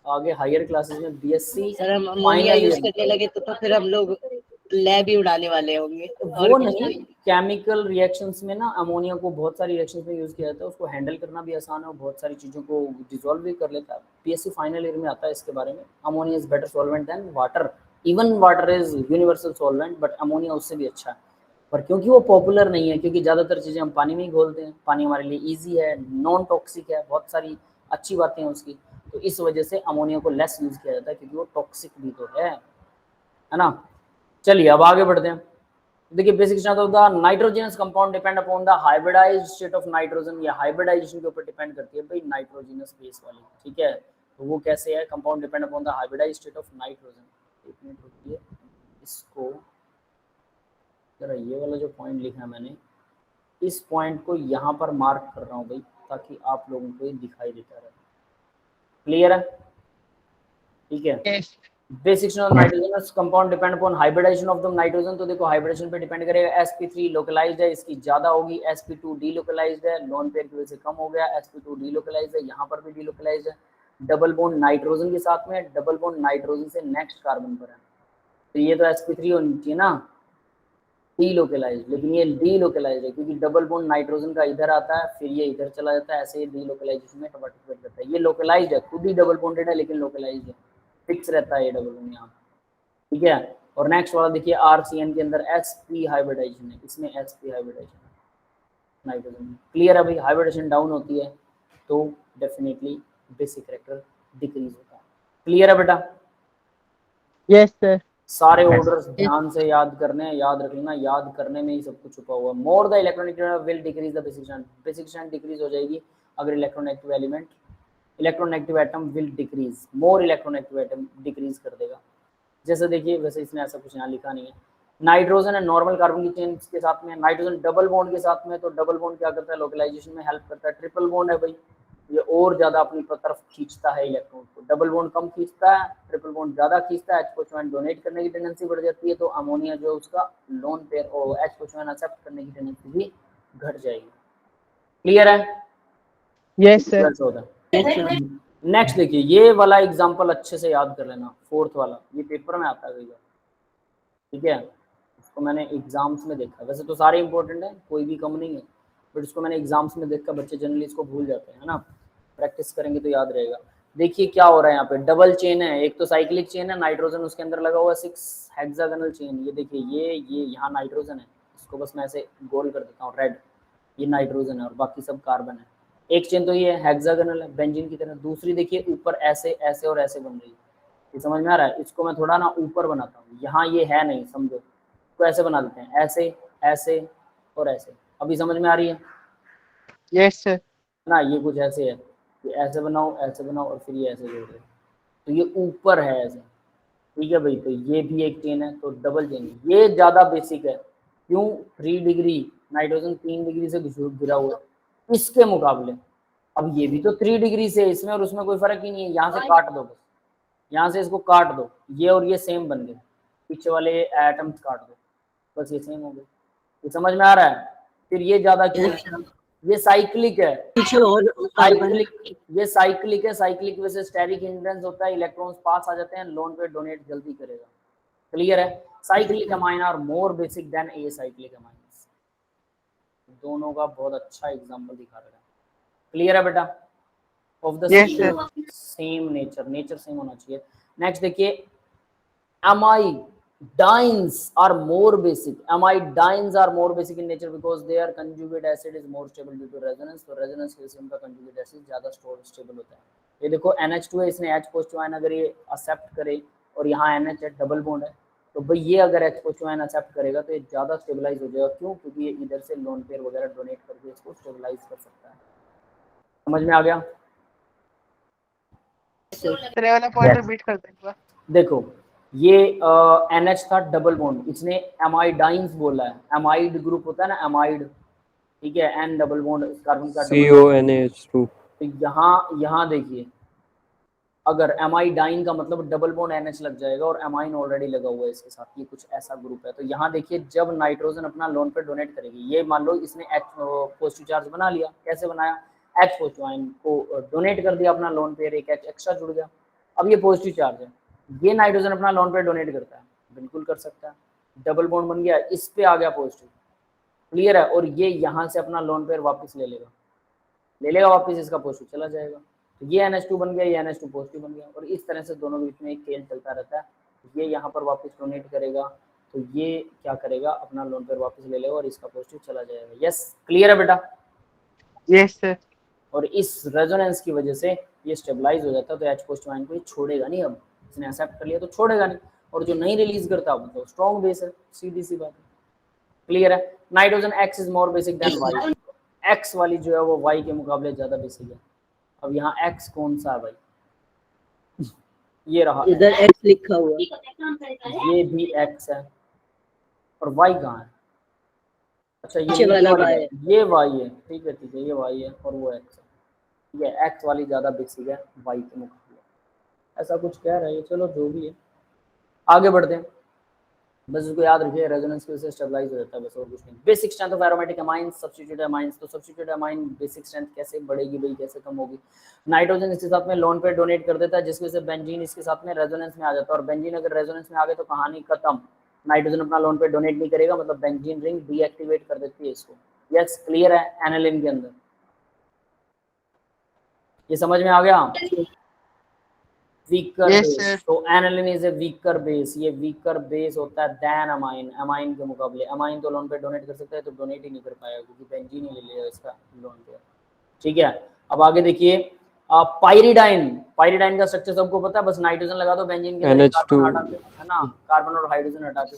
आगे हायर क्लासेस में बीएससी सर हम अमोनिया यूज करने लगे तो फिर हम लोग लैब ही उड़ाने वाले होंगे। वो नहीं, केमिकल रिएक्शंस में ना अमोनिया को बहुत सारी रिएक्शंस में यूज किया जाता है। उसको हैंडल करना भी आसान है और बहुत सारी चीज़ों को डिसॉल्व भी कर लेता है। पीएससी फाइनल ईयर में आता है इसके बारे में। Ammonia is better solvent than water. Even water is universal solvent, but ammonia उससे भी अच्छा है। पर क्योंकि वो पॉपुलर नहीं है, क्योंकि ज़्यादातर चीज़ें हम पानी में ही घोलते हैं, पानी हमारे लिए ईजी है, नॉन टॉक्सिक है, बहुत सारी अच्छी बातें हैं उसकी, तो इस वजह से अमोनिया को लेस यूज किया जाता है, क्योंकि वो टॉक्सिक भी तो है ना। चलिए अब आगे बढ़ते हैं। देखिए basic structure of the nitrogenous compound depend upon the hybridized state of nitrogen. या हाइब्रिडाइजेशन के ऊपर डिपेंड करती है भाई नाइट्रोजनस बेस वाली, ठीक है। तो वो कैसे है? Compound depend upon the hybridized state of nitrogen. एक मिनट रुकिए, इसको जरा ये वाला जो पॉइंट लिखा है मैंने, इस पॉइंट को यहाँ पर मार्क कर रहा हूँ भाई, ताकि आप लोगों को ये दिखाई देता रहे। क्लियर है? ठीक है। Basics of nitrogen compound depend upon hybridization of the nitrogen. तो देखो हाइब्रिडेशन पे डिपेंड करेगा। sp3 लोकलाइज्ड है, इसकी ज्यादा होगी। sp2 डीलोकलाइज्ड है, लोन पेयर की वजह से कम हो गया। sp2 डीलोकलाइज्ड है, यहाँ पर भी डीलोकलाइज्ड है। डबल बॉन्ड नाइट्रोजन के साथ में, डबल बॉन्ड नाइट्रोजन से नेक्स्ट कार्बन पर है, तो ये तो sp3 होनी चाहिए ना, डीलोकलाइज्ड। लेकिन ये डीलोकलाइज्ड है क्योंकि डबल बॉन्ड नाइट्रोजन का इधर आता है, फिर ये इधर चला जाता है, ऐसे डीलोकलाइजेशन में पार्टिसिपेट करता है। ये लोकलाइज्ड है, खुद ही डबल बॉन्डेड है लेकिन लोकलाइज्ड है, फिक्स रहता है ये डबल बॉन्ड यहाँ, ठीक है। और नेक्स्ट वाला देखिए RCN के अंदर sp हाइब्रिडाइजेशन है, इसमें sp हाइब्रिडाइजेशन है नाइट्रोजन। क्लियर है भाई? हाइब्रिडेशन डाउन होती है तो डेफिनेटली बेसिक कैरेक्टर डिक्रीज होता है। क्लियर है बेटा? Yes sir. सारे ऑर्डर्स ध्यान से याद करने हैं, याद रख लेना, याद करने में ही सब कुछ छुपा हुआ है। More the electronegative will decrease the basic charge. Basic charge decrease हो जाएगी अगर electronegative element, electronegative atom will decrease, more electronegative atom decrease कर देगा। जैसे देखिए, वैसे इसने ऐसा कुछ यहाँ लिखा नहीं है। नाइट्रोजन है नॉर्मल कार्बन की चेन के साथ में, नाइट्रोजन डबल बॉन्ड के साथ में, तो डबल बॉन्ड क्या करता है? लोकलाइजेशन में हेल्प करता है। ट्रिपल बॉन्ड है भाई, ये और ज्यादा अपनी तरफ खींचता है इलेक्ट्रॉन को। डबल बॉन्ड कम खींचता है, ट्रिपल बॉन्ड ज्यादा खींचता है, H+1 डोनेट करने की टेंडेंसी बढ़ जाती है, तो अमोनिया जो उसका लोन पेयर और H+1 एक्सेप्ट करने की टेंडेंसी भी घट जाएगी। क्लियर है? Yes sir. नेक्स्ट देखिए, ये वाला एग्जांपल अच्छे से याद कर लेना, फोर्थ वाला, ये पेपर में आता है कई बार, ठीक है। इसको मैंने एग्जाम्स में देखा, वैसे तो सारे इंपॉर्टेंट है, कोई भी कम नहीं है, बट इसको मैंने एग्जाम्स में देखा, बच्चे जनरली इसको भूल जाते हैं, है ना। प्रैक्टिस करेंगे तो याद रहेगा। देखिए क्या हो रहा है यहाँ पे, डबल चेन है, एक तो साइक्लिक चेन है, नाइट्रोजन उसके अंदर लगा हुआ है, 6 हेक्सागोनल चेन। ये देखिए, ये यहाँ नाइट्रोजन है, इसको बस मैं ऐसे गोल कर देता हूँ रेड, ये नाइट्रोजन है और बाकी सब कार्बन है। एक चेन तो ये हेक्सागोनल है बेंजीन की तरह, दूसरी देखिए ऊपर ऐसे ऐसे और ऐसे बन रही है, ये समझ में आ रहा है। इसको मैं थोड़ा ना ऊपर बनाता हूँ, यहाँ ये है नहीं, समझो, तो ऐसे बना देते हैं, ऐसे ऐसे और ऐसे। अभी समझ में आ रही है यस सर। ना, ये कुछ ऐसे है, ये ऐसे बनाओ और फिर ये ऐसे जोड़ दो, तो ये ऊपर है ऐसे, ठीक है भाई। तो ये भी एक चेन है, तो डबल चेन, ये ज्यादा बेसिक है। क्यों? 3 डिग्री, नाइट्रोजन 3 डिग्री से घिरा हुआ है इसके मुकाबले। अब ये भी तो 3 डिग्री से, इसमें और उसमें कोई फर्क ही नहीं है, यहाँ से काट दो बस, यहाँ से इसको काट दो, ये और ये सेम बन गए, पीछे वाले एटम्स काट दो, बस ये सेम हो गए। ये समझ में आ रहा है? फिर ये ज्यादा क्यों है? ये साइक्लिक है, ये साइक्लिक है, साइक्लिक वजह से स्टेरिक हिंड्रेंस होता है, इलेक्ट्रॉन्स पास आ जाते हैं, लोन पे डोनेट जल्दी करेगा। क्लियर है? Cyclic amine are more basic than acyclic amines. दोनों का बहुत अच्छा एग्जांपल दिखा रहा है। क्लियर है बेटा? Of the same nature same होना चाहिए। नेक्स्ट देखिए, amidines are more basic. Amidines are more basic in nature because their conjugate acid is more stable due to resonance. तो resonance की वजह से उनका conjugate acid ज्यादा स्टेबल होता है। ये देखो NH2 है, इसने H+2 आयन अगर ये एक्सेप्ट करे और यहाँ NH है, डबल बॉन्ड है, तो भाई ये अगर H+2 आयन एक्सेप्ट करेगा तो ये ज्यादा स्टेबलाइज हो जाएगा। क्यों? क्योंकि ये इधर से लोन पेयर वगैरह डोनेट करके इसको स्टेबलाइज कर सकता है। समझ में आ गया? सर वाला पॉइंट रिपीट कर देंगे। देखो, ये NH था डबल बॉन्ड, इसने एमाइडाइंस बोला है, एमाइड ग्रुप होता है ना, एमाइड, ठीक है, N डबल बॉन्ड कार्बन का CONH2। तो यहाँ देखिए, अगर एमाइडाइन का मतलब डबल बॉन्ड NH लग जाएगा और एमाइन ऑलरेडी लगा हुआ है इसके साथ, ये कुछ ऐसा ग्रुप है। तो यहाँ देखिए, जब नाइट्रोजन अपना लोन पे डोनेट करेगी, ये मान लो इसने पॉजिटिव चार्ज बना लिया, कैसे बनाया? H+ आयन को डोनेट कर दिया अपना लोन पे, एक H एक्स्ट्रा जुड़ गया, अब ये पॉजिटिव चार्ज है, ये नाइट्रोजन अपना लोन पे डोनेट करता है, बिल्कुल कर सकता है, डबल बॉन्ड बन गया, इस पे आ गया पॉजिटिव। क्लियर है? और ये यहाँ से अपना लोन पेयर वापस ले लेगा वापस, इसका पॉजिटिव चला जाएगा, तो ये NH2 बन गया, ये NH2 पॉजिटिव बन गया, और इस तरह से दोनों बीच में एक खेल चलता रहता है। ये यहाँ पर वापस डोनेट करेगा, तो ये क्या करेगा? अपना लोन पेयर वापस ले लेगा और इसका पॉजिटिव चला जाएगा। यस, क्लियर है बेटा? Yes sir. और इस रेजोनेंस की वजह से ये स्टेबलाइज हो जाता है, तो H+ आयन को ये छोड़ेगा नहीं, अब इसने एक्सेप्ट कर लिया तो छोड़ेगा नहीं, और जो नहीं रिलीज करता वो स्ट्रॉन्ग बेस है, सीधी सी बात है। क्लियर है? Nitrogen X is more basic than Y, X वाली जो है वो Y के मुकाबले ज्यादा बेसिक है। अब यहाँ X कौन सा है भाई? ये रहा, इधर X लिखा हुआ, ये भी X है, और Y कहाँ है? अच्छा, नीचे वाला Y है, ये Y है, ठीक है, ये Y है और वो X है, ठीक है। X वाली ज्यादा बेसिक है Y के मुकाबले, ऐसा कुछ कह रहा है, चलो जो भी है, आगे बढ़ते हैं। बस इसको याद रखिए, रेजोनेंस की वजह से स्टेबलाइज हो जाता है, बस और कुछ नहीं। Basic strength of aromatic amines, substituted amines, तो सब्स्टिट्यूटेड अमाइन बेसिक स्ट्रेंथ कैसे बढ़ेगी भाई, कैसे कम होगी? नाइट्रोजन इसके साथ में लोन पे डोनेट कर देता है, जिसकी वजह से बेंजीन इसके साथ में रेजोनेंस में आ जाता है, और बेंजीन अगर रेजोनेंस में आ गए तो कहानी खत्म, नाइट्रोजन अपना लोन पे डोनेट नहीं करेगा, मतलब बेंजीन रिंग डीएक्टिवेट कर देती है इसको। यस, क्लियर है? एनालिन के अंदर ये समझ में आ गया? वीकर बेस, तो aniline is a weaker base, ये वीकर बेस होता है देन अमाइन, अमाइन के मुकाबले। अमाइन तो लोन पे डोनेट कर सकता है, तो डोनेट ही नहीं कर पाएगा क्योंकि बेंजीन ही ले लेगा इसका लोन पे, ठीक है। अब आगे देखिए, पाइरिडाइन, पाइरिडाइन का स्ट्रक्चर सबको पता है, बस नाइट्रोजन लगा दो बेंजीन के अंदर, कार्बन हटा के, है ना, कार्बन और हाइड्रोजन हटा के,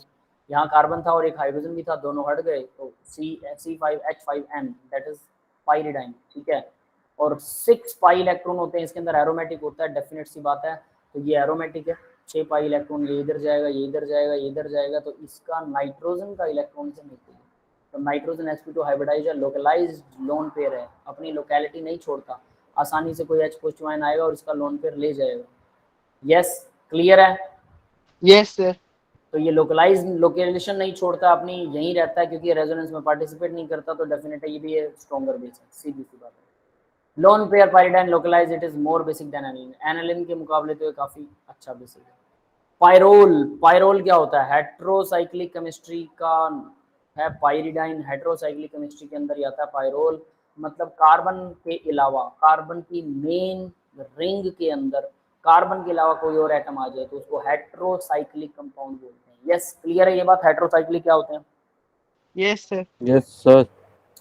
यहाँ कार्बन था और एक हाइड्रोजन भी था, दोनों हट गए, तो C5H5N, दैट इज पाइरिडाइन, ठीक है। और 6 पाई इलेक्ट्रॉन होते हैं इसके अंदर, एरोमेटिक होता है, डेफिनेट सी बात है, तो ये एरोमेटिक है। 6 पाई इलेक्ट्रॉन, ये इधर जाएगा, ये इधर जाएगा, ये इधर जाएगा, तो इसका नाइट्रोजन का इलेक्ट्रॉन से मिलती है, तो नाइट्रोजन sp2 हाइब्रिडाइज है, लोकलाइज्ड लोन पेयर है, अपनी लोकेलिटी नहीं छोड़ता, आसानी से कोई H पोस्ट आयन आएगा और इसका लोन पेयर ले जाएगा। यस, क्लियर है? Yes sir. तो ये लोकेशन नहीं छोड़ता अपनी, यहीं रहता है क्योंकि रेजोनेंस में पार्टिसिपेट नहीं करता, तो डेफिनेट है ये भी स्ट्रॉन्गर बेस है, सीधी सी बात है। Lone pair pyridine localise, it is more basic than aniline, aniline के मुकाबले तो ये काफी अच्छा बेसिक है। पायरोल, पायरोल क्या होता है? हेट्रोसाइक्लिक केमिस्ट्री का है पाइरिडाइन, हेट्रोसाइक्लिक केमिस्ट्री के अंदर ही आता है पायरोल, मतलब कार्बन के अलावा, कार्बन की मेन रिंग के अंदर कार्बन के अलावा कोई और एटम आ जाए तो उसको हेट्रोसाइक्लिक कंपाउंड बोलते हैं। यस, क्लियर है ये बात? हेट्रोसाइक्लिक क्या होते हैं? Yes sir. Yes sir.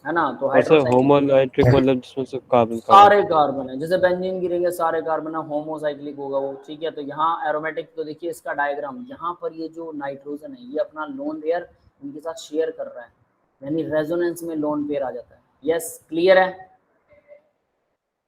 है ना? तो ऐसे होमोनाइट्रिक मतलब जिसमें से कार्बन सारे कार्बन है, जैसे बेंजीन की रिंग है सारे कार्बन है, होमोसाइक्लिक होगा वो, ठीक है। तो यहाँ एरोमेटिक, तो देखिए इसका डायग्राम, यहाँ पर ये जो नाइट्रोजन है ये अपना लोन पेयर इनके साथ शेयर कर रहा है, यानी रेजोनेंस में लोन पेयर आ जाता है। यस, क्लियर है?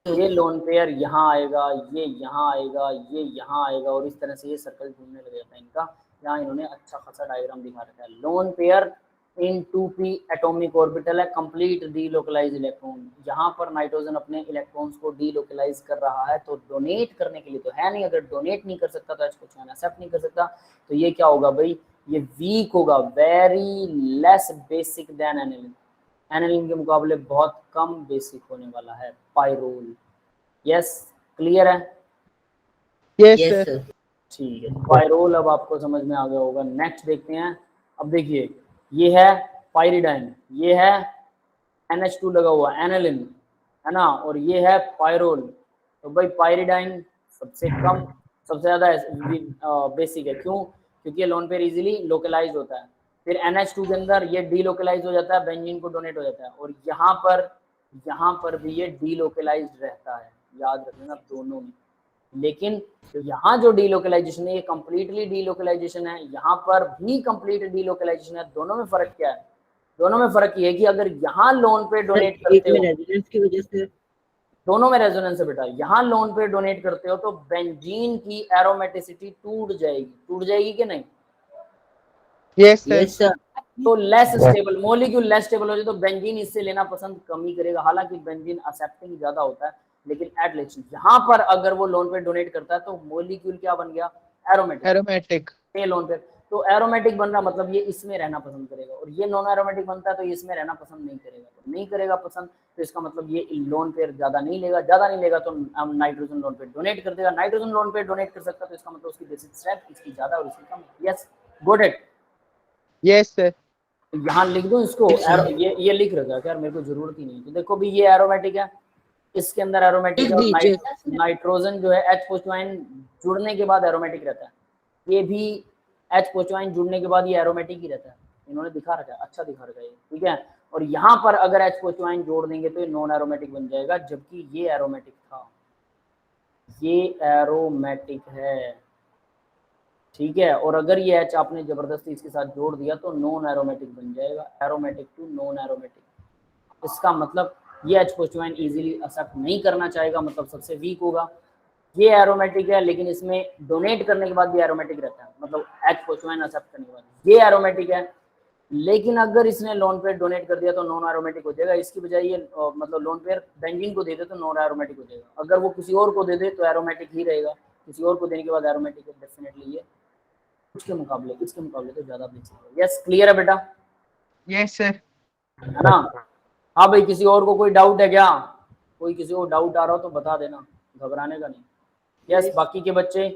ये लोन पेयर यहाँ आएगा, ये यहाँ आएगा, ये यहाँ आएगा, और इस तरह से ये सर्कल घूमने लग जाता है इनका। यहाँ इन्होंने अच्छा खासा डायग्राम दिखा रखा है। लोन पेयर इन 2p एटॉमिक ऑर्बिटल है, कंप्लीट डीलोकलाइज इलेक्ट्रॉन। यहाँ पर नाइट्रोजन अपने इलेक्ट्रॉन्स को डीलोकलाइज कर रहा है, तो डोनेट करने के लिए तो है नहीं, अगर डोनेट नहीं कर सकता तो कुछ एक्सेप्ट नहीं कर सकता, तो ये क्या होगा भाई? ये वीक होगा, very less basic than aniline, aniline के मुकाबले बहुत कम बेसिक होने वाला है पायरोल। यस, क्लियर है? Yes yes sir. सर। ठीक है, पायरोल अब आपको समझ में आ गया होगा। नेक्स्ट देखते हैं। अब देखिए ये है पाइरिडाइन, ये है NH2 लगा हुआ एनिलीन, है ना, और ये है पायरोल। तो भाई पाइरिडाइन सबसे कम, सबसे ज्यादा बेसिक है, क्यों? क्योंकि ये लोन पेयर इजीली लोकलाइज होता है। फिर NH2 के अंदर ये डीलोकलाइज हो जाता है, बेंजीन को डोनेट हो जाता है, और यहाँ पर भी ये डीलोकलाइज्ड रहता है, याद रखना दोनों में। लेकिन यहाँ जो डीलोकलाइजेशन है ये कंप्लीटली डीलोकलाइजेशन है, यहाँ पर भी कंप्लीट डीलोकलाइजेशन है। दोनों में फर्क क्या है? दोनों में फर्क ये है कि अगर यहाँ लोन पे डोनेट एक करते में हो, रेजोनेंस की वजह से, दोनों में रेजोनेंस है बेटा, यहाँ लोन पे डोनेट करते हो तो बेंजीन की एरोमेटिसिटी टूट जाएगी कि नहीं? Yes sir. Yes sir. तो less stable molecule, less stable हो जाए तो बेंजीन इससे लेना पसंद कम ही करेगा, हालांकि बेंजीन एक्सेप्टिंग ज्यादा होता है, लेकिन एट लीस्ट यहाँ पर अगर वो लोन पे डोनेट करता है तो मॉलिक्यूल क्या बन गया? एरोमेटिक। एरोमेटिक। ये लोन पे तो एरोमेटिक बन रहा, मतलब ये इसमें रहना पसंद करेगा, और ये नॉन एरोमेटिक बनता है तो ये इसमें रहना पसंद नहीं करेगा, तो नहीं करेगा पसंद, तो इसका मतलब ये लोन पेयर ज्यादा नहीं लेगा तो हम नाइट्रोजन लोन पे डोनेट कर देगा। नाइट्रोजन लोन पे डोनेट कर सकता तो इसका मतलब उसकी बेसिक स्ट्रेंथ इसकी ज्यादा और इसकी कम। Yes, got it? Yes sir. यहाँ लिख दूं इसको? ये लिख रखा है यार, मेरे को जरूरत ही नहीं। तो देखो भी ये एरोमेटिक है, इसके अंदर एरोमेटिक है, और नाइट्रोजन जो है H पोस्टवाइन जुड़ने के बाद एरोमेटिक रहता है, ये भी H पोस्टवाइन जुड़ने के बाद ये एरोमेटिक ही रहता है, इन्होंने दिखा रखा है, अच्छा दिखा रखा है, ठीक है। और यहाँ पर अगर H पोस्टवाइन जोड़ देंगे तो ये नॉन एरोमेटिक बन जाएगा, जबकि ये एरोमेटिक था, ये एरोमेटिक है, ठीक है। और अगर ये H आपने जबरदस्ती इसके साथ जोड़ दिया तो नॉन एरोमेटिक बन जाएगा, एरोमेटिक टू नॉन एरोमेटिक। इसका मतलब ये H पोस्टवाइन इजीली एक्सेप्ट नहीं करना चाहेगा, मतलब सबसे वीक होगा। ये एरोमेटिक है लेकिन इसमें डोनेट करने के बाद भी एरोमेटिक रहता है, मतलब H पोस्टवाइन एक्सेप्ट करने के बाद। ये एरोमेटिक है लेकिन अगर इसने लोन पेयर डोनेट कर दिया तो नॉन एरोमेटिक हो जाएगा, इसकी बजाय ये मतलब लोन पेयर बेंजीन को दे दे तो नॉन एरोमेटिक हो जाएगा, अगर वो किसी और को दे दे तो एरोमेटिक ही रहेगा, किसी और को देने के बाद एरोमेटिक है डेफिनेटली ये इसके मुकाबले तो ज्यादा बेसिक है। यस, क्लियर है बेटा? Yes sir. है ना? हाँ भाई, किसी और को कोई डाउट है क्या? कोई किसी को डाउट आ रहा हो तो बता देना, घबराने का नहीं। यस, बाकी के बच्चे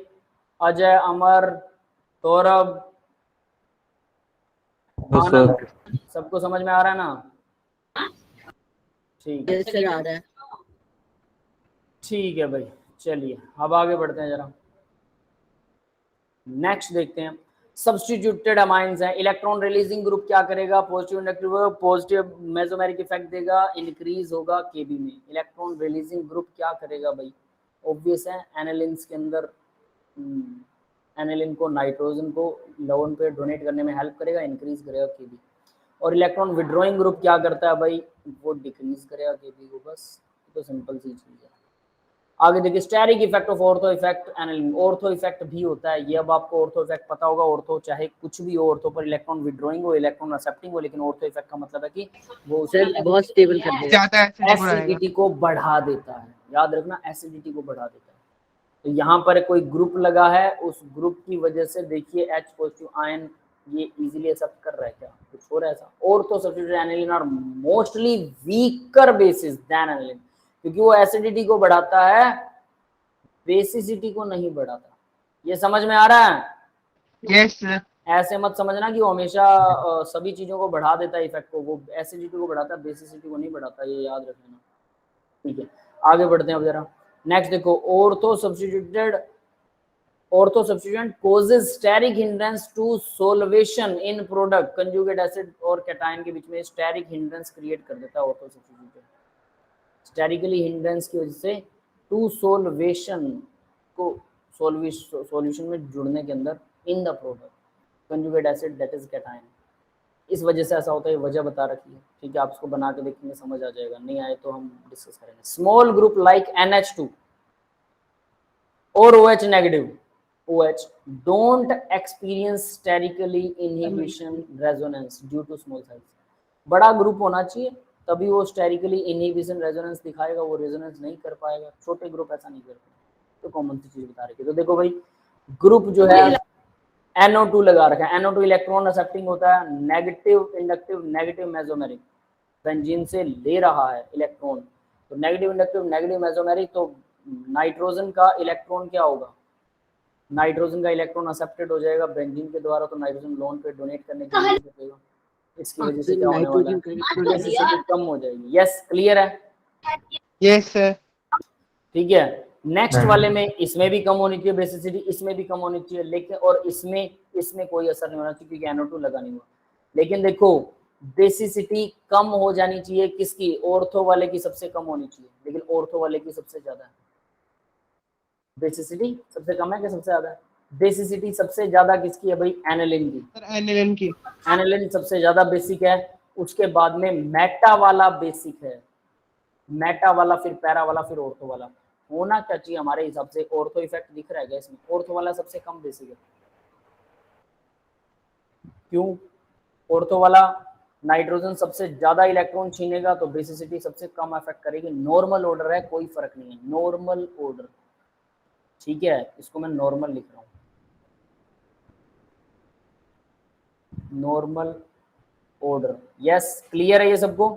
अजय, अमर, सौरभ, आनंद, सबको समझ में आ रहा है ना? ठीक है, यस सर, आ रहा है। ठीक है भाई, चलिए अब आगे बढ़ते हैं जरा। नेक्स्ट देखते हैं, सब्स्टिट्यूटेड अमाइंस हैं। इलेक्ट्रॉन रिलीजिंग ग्रुप क्या करेगा? Positive negative, positive mesomeric effect देगा, इंक्रीज होगा केबी में। इलेक्ट्रॉन रिलीजिंग ग्रुप क्या करेगा भाई? ऑब्वियस है, एनिलीन्स के अंदर एनिलीन को नाइट्रोजन को लोन पे डोनेट करने में हेल्प करेगा, इंक्रीज करेगा केबी। और इलेक्ट्रॉन विड्रॉइंग ग्रुप क्या करता है भाई? वो डिक्रीज करेगा केबी को, बस तो सिंपल सी चीज है। आगे देखिए, steric effect of ortho effect aniline. Ortho effect भी होता है, ये अब आपको ऑर्थो इफेक्ट पता होगा। ऑर्थो चाहे कुछ भी हो, ऑर्थो पर इलेक्ट्रॉन विड्रॉइंग हो, इलेक्ट्रॉन एक्सेप्टिंग हो, लेकिन ऑर्थो इफेक्ट का मतलब है कि वो सर बहुत स्टेबल कर देगा, ज्यादा एसिडिटी को बढ़ा देता है, याद रखना एसिडिटी को बढ़ा देता है। तो यहाँ पर कोई ग्रुप लगा है, उस ग्रुप की वजह से देखिए H पॉजिटिव आयन ये इजीली एक्सेप्ट कर रहा है क्या, कुछ हो रहा है ऐसा। और तो substituted aniline are mostly weaker bases than aniline, क्योंकि वो एसिडिटी को बढ़ाता है, बेसिसिटी को नहीं बढ़ाता। ये समझ में आ रहा है? Yes sir. ऐसे मत समझना कि वो हमेशा सभी चीजों को बढ़ा देता है इफेक्ट को, वो एसिडिटी को बढ़ाता है, बेसिसिटी को नहीं बढ़ाता, ये याद रखना। ठीक है, आगे बढ़ते हैं अब जरा। नेक्स्ट देखो, ortho substituent causes steric hindrance to solvation in product, conjugate acid और cation के बीच में steric hindrance क्रिएट कर देता है ऑर्थो सब्स्टिट्यूएंट। स्टेरिकली हिंड्रेंस की वजह से टू सोल्वेशन को सॉल्यूशन में जुड़ने के अंदर in the product conjugate acid that is cation, इस वजह से ऐसा होता है। वजह बता रखी है, ठीक है, आप इसको बना के देखेंगे समझ आ जाएगा, नहीं आए तो हम डिस्कस करेंगे। स्मॉल ग्रुप लाइक NH2 और OH negative, OH don't experience sterically inhibition resonance due to small size। बड़ा ग्रुप होना चाहिए तभी वो स्टेरिकली इनहिबिशन रेजोनेंस दिखाएगा, वो रेजोनेंस नहीं कर पाएगा, छोटे ग्रुप ऐसा नहीं कर पाएगा। तो कॉमन सी चीज बता रही है। तो देखो भाई, ग्रुप जो है NO2 लगा रखा है, NO2 इलेक्ट्रॉन एक्सेप्टिंग होता है, negative inductive negative mesomeric, benzene से ले रहा है इलेक्ट्रॉन, तो नेगेटिव इंडक्टिव नेगेटिव मेसोमेरिक। तो नाइट्रोजन का इलेक्ट्रॉन क्या होगा, नाइट्रोजन का इलेक्ट्रॉन एक्सेप्टेड हो जाएगा बेंजीन के द्वारा, तो नाइट्रोजन लोन पे डोनेट करने के लिए देगा, इसकी वजह से क्या होने वाला है, बेसिसिटी कम हो जाएगी। यस, क्लियर है? Yes sir. ठीक है, नेक्स्ट वाले में इसमें भी कम होनी चाहिए बेसिसिटी, इसमें भी कम होनी चाहिए, लेकिन और इसमें कोई असर नहीं होना चाहिए क्योंकि NO2 लगा नहीं हुआ। लेकिन देखो, बेसिसिटी कम हो जानी चाहिए किसकी, ऑर्थो वाले की सबसे कम होनी चाहिए, लेकिन ऑर्थो वाले की सबसे ज्यादा है। बेसिसिटी सबसे कम है कि सबसे ज्यादा है? बेसिसिटी सबसे ज्यादा किसकी है भाई, एनिलीन की। सर एनिलीन की। एनिलीन सबसे ज्यादा बेसिक है, उसके बाद में मेटा वाला बेसिक है, मेटा वाला, फिर पैरा वाला, फिर ऑर्थो वाला। होना क्या चाहिए हमारे हिसाब से, ऑर्थो इफेक्ट दिख रहा है इसमें, ऑर्थो वाला सबसे कम बेसिक है। क्यों? ऑर्थो वाला नाइट्रोजन सबसे ज्यादा इलेक्ट्रॉन छीनेगा, तो बेसिसिटी सबसे कम अफेक्ट करेगी। नॉर्मल ऑर्डर है, कोई फर्क नहीं है, नॉर्मल ऑर्डर, ठीक है, इसको मैं नॉर्मल लिख रहा हूं, नॉर्मल ऑर्डर। यस, क्लियर है ये सबको?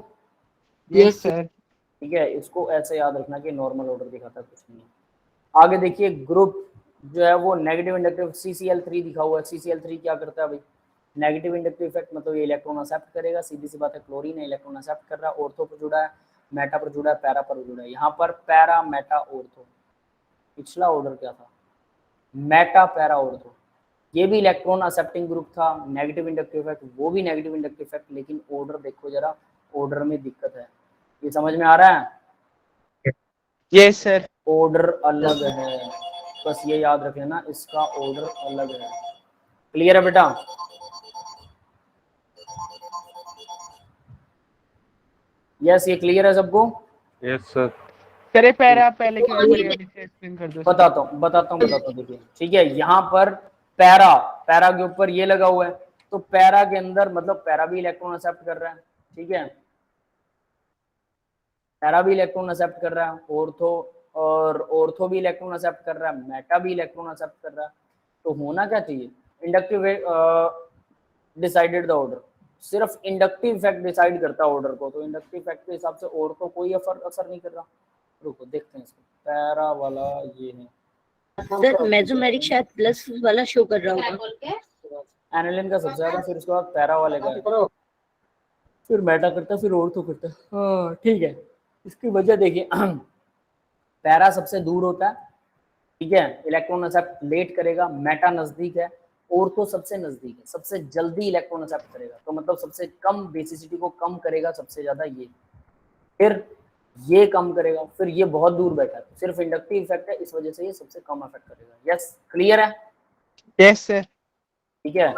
Yes sir. ठीक है, इसको ऐसे याद रखना कि नॉर्मल ऑर्डर दिखाता है, कुछ नहीं है। आगे देखिए, ग्रुप जो है वो नेगेटिव इंडक्टिव CCl3 दिखा हुआ है। CCl3 क्या करता है भाई, नेगेटिव इंडक्टिव इफेक्ट, मतलब ये इलेक्ट्रॉन एक्सेप्ट करेगा, सीधी सी बात है, क्लोरीन है, इलेक्ट्रॉन एक्सेप्ट कर रहा है, ऑर्थो पर जुड़ा है, मेटा पर जुड़ा है, पैरा पर जुड़ा है। यहाँ पर पैरा मेटा ऑर्थो, पिछला ऑर्डर क्या था, मेटा पैरा ऑर्थो, ये भी इलेक्ट्रॉन एक्सेप्टिंग ग्रुप था, नेगेटिव इंडक्टिव इफेक्ट, वो भी नेगेटिव इंडक्टिव इफेक्ट, लेकिन ऑर्डर देखो जरा, ऑर्डर में दिक्कत है। ये समझ में आ रहा है? Yes sir. ऑर्डर अलग है, बस ये याद रख लेना, इसका ऑर्डर अलग है। क्लियर है बेटा? यस, ये क्लियर है सबको? Yes sir. सर पैरा पहले के बारे में एक्सप्लेन कर दो। बताता हूँ देखिए, ठीक है, यहाँ पर पैरा के ऊपर ये लगा हुआ है, तो पैरा के अंदर मतलब पैरा भी इलेक्ट्रॉन एक्सेप्ट कर रहा है, ठीक है, पैरा भी इलेक्ट्रॉन एक्सेप्ट कर रहा है, ऑर्थो भी इलेक्ट्रॉन एक्सेप्ट कर रहा है, मेटा भी इलेक्ट्रॉन एक्सेप्ट कर रहा है। तो होना क्या चाहिए, इंडक्टिव डिसाइडेड द ऑर्डर, सिर्फ इंडक्टिव इफेक्ट डिसाइड करता है ऑर्डर को, तो इंडक्टिव इफेक्ट के हिसाब से ऑर्थो कोई असर नहीं कर रहा। रुको देखते हैं इसको, पैरा वाला ये है सर, मेसोमेरिक शायद प्लस वाला शो कर रहा होगा, एनिलीन का सबसे ज्यादा, फिर उसके बाद पैरा वाले का, फिर मेटा करता है, फिर ऑर्थो करता है। हाँ ठीक है, इसकी वजह देखिए, पैरा सबसे दूर होता है, ठीक है, इलेक्ट्रॉन एक्सेप्ट लेट करेगा, मेटा नजदीक है, ऑर्थो सबसे नजदीक है, सबसे जल्दी इलेक्ट्रॉन एक्सेप्ट करेगा, तो मतलब सबसे कम बेसिसिटी को कम करेगा सबसे ज्यादा ये, फिर ये कम करेगा, फिर ये बहुत दूर बैठा है, सिर्फ इंडक्टिव इफेक्ट है, इस वजह से ये सबसे कम इफेक्ट करेगा। यस, क्लियर है? Yes sir. ठीक है,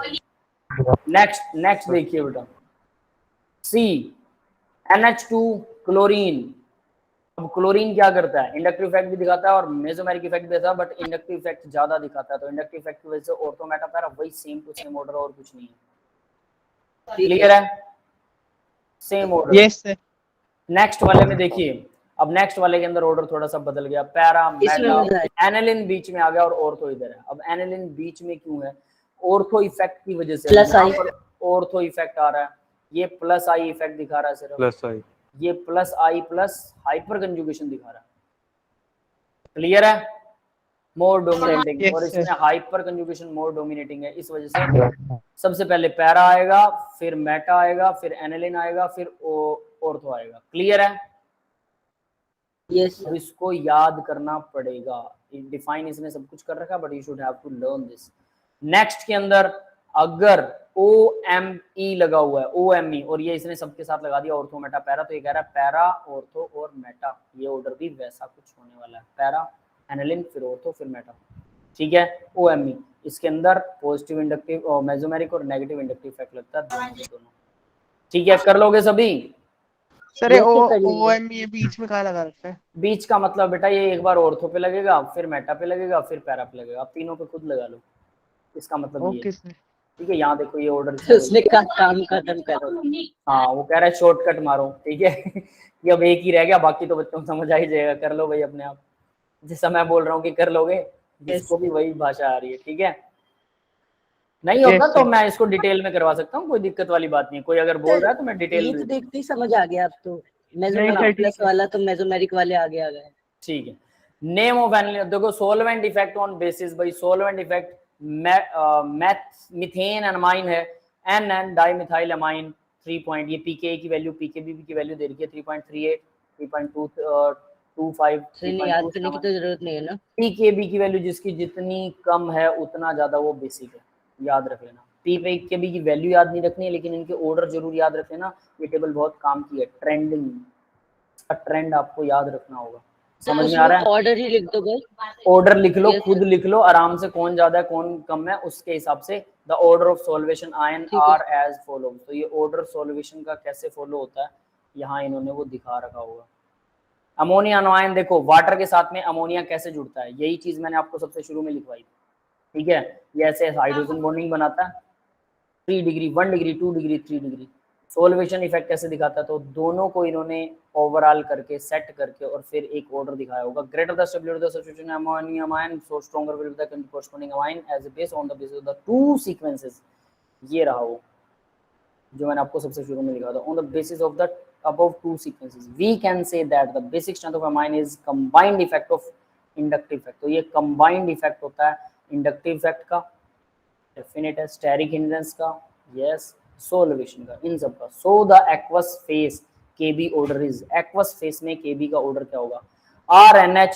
नेक्स्ट देखिए बेटा, सी NH2 क्लोरीन। अब क्लोरीन क्या करता है, इंडक्टिव इफेक्ट भी दिखाता है और मेसोमेरिक इफेक्ट भी देता है, बट इंडक्टिव इफेक्ट ज्यादा दिखाता है, तो इंडक्टिव इफेक्ट की वजह से ऑर्थो मेटा पैरा वही सेम टू सेम ऑर्डर, और कुछ नहीं है। क्लियर है? Same order. Yes sir. Next वाले में देखिए, अब नेक्स्ट वाले के अंदर ऑर्डर थोड़ा सा बदल गया, पैरा इसमें मेटा मजा है। एनिलिन बीच में आ गया और ऑर्थो इधर है। अब एनिलिन बीच में क्यों है? ऑर्थो इफेक्ट की वजह से। प्लस यहाँ आई। पर ऑर्थो इफेक्ट आ रहा है, ये प्लस आई इफेक्ट दिखा रहा है सिर्फ, प्लस आई, ये प्लस आई प्लस हाइपर कंजुगेशन दिखा रहा है। क्लियर है? मोर डोमिनेटिंग, Yes, और इसमें sir. हाइपर कंजुगेशन मोर डोमिनेटिंग है, इस वजह से सबसे पहले पैरा आएगा, फिर मेटा आएगा, फिर एनिलिन आएगा, फिर ऑर्थो आएगा। क्लियर है? यस अब इसको याद करना पड़ेगा, डिफाइन इसने सब कुछ कर रखा, but you should have to learn this. Next के अंदर अगर ओ एम ई लगा हुआ है, ओ एम ई, और ये इसने सबके साथ लगा दिया ऑर्थो मेटा पैरा, तो ये कह रहा है पैरा ऑर्थो और मेटा, ये ऑर्डर भी वैसा कुछ होने वाला है, पैरा एनिलिन फिर ऑर्थो फिर मेटा। ठीक है, ओ एम ई, इसके अंदर पॉजिटिव इंडक्टिव और मेसोमेरिक और नेगेटिव इंडक्टिव इफेक्ट लगता है दोनों के दोनों। ठीक है, कर लोगे सभी? सर ये Yes, ओ sir, करिए। OM ये बीच में कहाँ लगा रखा है? बीच का मतलब बेटा ये एक बार ऑर्थो पे लगेगा, फिर मेटा पे लगेगा, फिर पैरा पे लगेगा, आप तीनों पे खुद लगा लो, इसका मतलब ये ओके है। सर। ठीक है, यहाँ देखो ये ऑर्डर उसने का काम खत्म करो। हाँ, वो कह रहा है शॉर्टकट मारो। ठीक है ये अब एक ही रह गया, बाकी तो बच्चों को समझ आ ही जाएगा, कर लो भाई अपने आप, जैसा मैं बोल रहा हूँ कि कर लोगे, जिसको भी वही भाषा आ रही है। ठीक है, नहीं होता Yes, तो sir. मैं इसको डिटेल में करवा सकता हूँ, कोई दिक्कत वाली बात नहीं है, कोई अगर बोल रहा है तो मैं ये डिटेल तो में। देखते ही समझ आ गया अब तो, मेसोमेरिक ठीक प्लस है। वाला तो मेसोमेरिक वाले आगे आ गए। ठीक है, नेम ऑफ एनिलिन, देखो सोलवेंट इफेक्ट ऑन बेसिस, भाई सोलवेंट इफेक्ट मीथेन एनमाइन है, N N dimethyl amine 3 point, ये पीके की वैल्यू पीकेबी की वैल्यू दे रखी है 3.38 3.225 नहीं याद करने की तो जरूरत नहीं है ना। पीकेबी की वैल्यू जिसकी जितनी कम है उतना ज्यादा वो बेसिक है, याद रख लेना। पीकेबी की वैल्यू याद नहीं रखनी है, लेकिन इनके ऑर्डर जरूर याद रख लेना, ये टेबल बहुत काम की है। ट्रेंडिंग का ट्रेंड आपको याद रखना होगा, समझ में आ रहा है? ऑर्डर ही लिख दो भाई। ऑर्डर लिख लो, Yes, खुद sir. लिख लो आराम से, कौन ज्यादा है कौन कम है उसके हिसाब से। The order of solvation ion ठीक है। आर एज फॉलो, तो ये ऑर्डर सॉल्वेशन का कैसे फॉलो होता है यहाँ इन्होंने वो दिखा रखा होगा। अमोनिया आयन देखो, वाटर के साथ में अमोनिया कैसे जुड़ता है, यही चीज मैंने आपको सबसे शुरू में लिखवाई थी। ठीक है, ये ऐसे हाइड्रोजन बॉन्डिंग बनाता है, 3 degree 1 degree 2 degree 3 degree. Solution effect कैसे दिखाता है, तो दोनों को इन्होंने ओवरऑल करके सेट करके और फिर एक ऑर्डर दिखाया होगा। Greater the stability of the substitution ammonium ion, so stronger will be the corresponding amine as a base on the basis of the two sequences. ये रहा वो जो मैंने आपको सबसे शुरू में लिखा था, on the basis of the above two sequences we can say that the basic strength of amine is combined effect of inductive effect। तो ये combined effect होता है inductive effect का, डेफिनेट है, स्टेरिक हिंड्रेंस का, यस, सोल्वेशन का, इन सब का। So the aqueous face KB order is, aqueous face में केबी का ऑर्डर क्या होगा, आर एन एच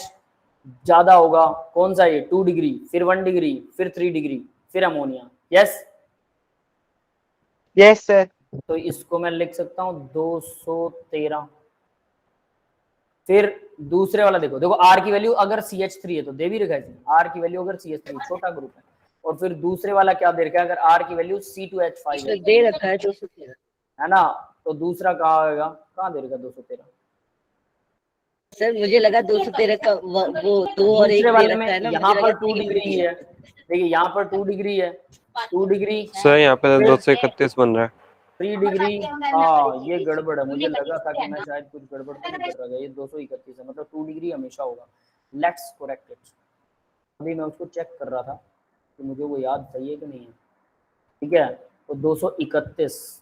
ज्यादा होगा, कौन सा ये 2 डिग्री, फिर 1 डिग्री, फिर 3 डिग्री, फिर अमोनिया। Yes, yes sir. तो इसको मैं लिख सकता हूँ 213। फिर दूसरे वाला देखो, देखो आर की वैल्यू अगर CH3 है तो दे भी रखा है, आर की वैल्यू अगर CH3 छोटा ग्रुप है, और फिर दूसरे वाला क्या दे रखा है, अगर आर की वैल्यू C2H5 है, दे रखा है 213 है ना, तो दूसरा कहाँ आएगा, कहाँ दे रखा 213? सर, मुझे लगा 213 का वो 2 और 1 दूसरे दे वाले रखा में है ना। यहाँ मुझे पर लगा 2 डिग्री ही है, देखिए यहाँ पर 2 डिग्री है, 2 डिग्री सर यहाँ पे 231 बन रहा है। 3 डिग्री। हाँ, ये गड़बड़ है, मुझे लगा था कि मैं शायद कुछ गड़बड़ तो नहीं कर रहा था, ये 231 है, मतलब 2 डिग्री हमेशा होगा। लेट्स करेक्ट इट, अभी मैं उसको चेक कर रहा था कि मुझे वो याद सही है कि नहीं है। ठीक है, तो 231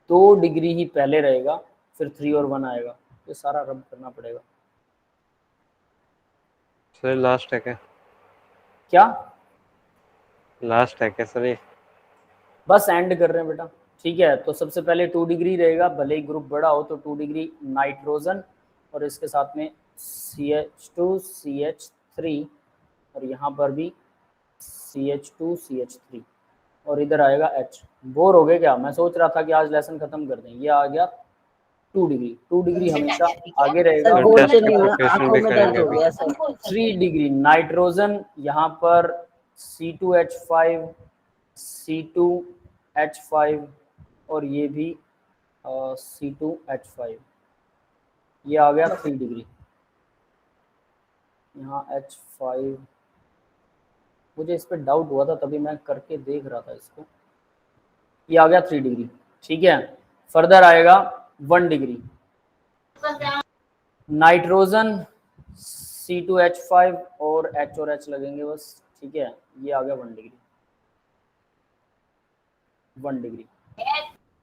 2 डिग्री ही पहले रहेगा, फिर 3 और 1 आएगा, ये सारा रब करना पड़ेगा। सर लास्ट है क्या, क्या लास्ट है क्या सर ये? बस एंड कर रहे हैं बेटा। ठीक है, तो सबसे पहले 2 डिग्री रहेगा, भले ही ग्रुप बड़ा हो, तो 2 डिग्री नाइट्रोजन और इसके साथ में CH2 CH3, और यहाँ पर भी CH2 CH3, और इधर आएगा H। बोर हो गए क्या? मैं सोच रहा था कि आज लेसन खत्म कर दें, ये आ गया 2 डिग्री। 2 डिग्री हमेशा आगे रहेगा। सर, बोल तो नहीं हुआ, Fantastic आंखों में भी दर्द हो करेंगे गया सर। 3 डिग्री नाइट्रोजन, यहाँ पर C2H5 C2H5, और ये भी C2H5, ये आ गया 3 डिग्री। यहाँ H5, मुझे इस पर डाउट हुआ था तभी मैं करके देख रहा था इसको, ये आ गया 3 डिग्री। ठीक है, फर्दर आएगा 1 डिग्री, नाइट्रोजन C2H5 और H और H लगेंगे बस, ठीक है। ये आ गया 1 डिग्री, 1 डिग्री।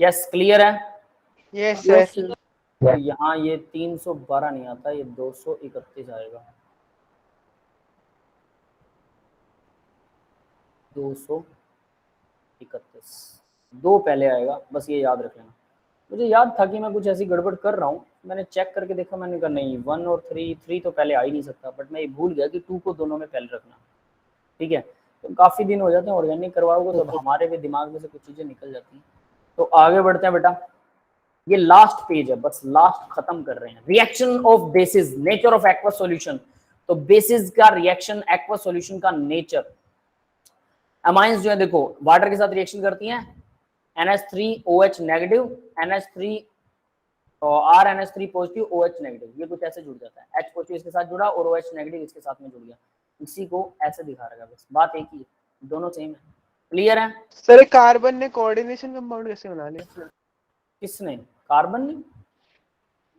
यस, क्लियर है। Yes Yes, sir. sir. तो यहाँ ये 312 नहीं आता, ये 231 आएगा, 231, 2 पहले आएगा, बस ये याद रख लेना। मुझे याद था कि मैं कुछ ऐसी गड़बड़ कर रहा हूँ, मैंने चेक करके देखा, मैंने कहा नहीं 1 और 3 तो पहले आ ही नहीं सकता, बट मैं ये भूल गया कि 2 को दोनों में पहले रखना, ठीक है। तो काफ़ी दिन हो जाते हैं ऑर्गेनिक करवाओगे तो हमारे भी दिमाग में से कुछ चीज़ें निकल जाती हैं। तो आगे बढ़ते हैं बेटा, ये लास्ट पेज है, बस लास्ट खत्म कर रहे हैं। Reaction of basis, nature of aqueous solution. तो बेसिस का रिएक्शन, एक्वस सॉल्यूशन का नेचर। अमाइंस जो है देखो वाटर के साथ रिएक्शन करती हैं, NH3OH नेगेटिव, NH3 और RNH3 पॉजिटिव, OH नेगेटिव, ये कुछ ऐसे जुड़ जाता है। H पॉजिटिव इसके साथ जुड़ा और OH नेगेटिव इसके साथ में जुड़ गया, इसी को ऐसे दिखा रहेगा, बस बात एक ही है, दोनों सेम है। क्लियर है। सर कार्बन ने कोऑर्डिनेशन कंपाउंड कैसे बना लिया? किसने? कार्बन ने?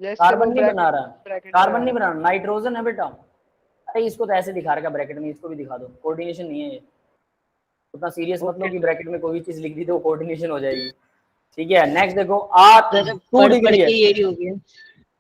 Yes, कार्बन वो नहीं बना रहा, ब्रैकेट कार्बन नहीं बना रहा, नाइट्रोजन है बेटा। अरे इसको तो ऐसे दिखा रहेगा ब्रैकेट में, इसको भी दिखा दो, कोऑर्डिनेशन नहीं है ये, उतना सीरियस मत लो कि ब्रैकेट में कोई भी चीज लिख दी तो कोऑर्डिनेशन हो जाएगी, ठीक है। नेक्स्ट देखो जरा 2 पढ़ डिग्री है, यही हो गया।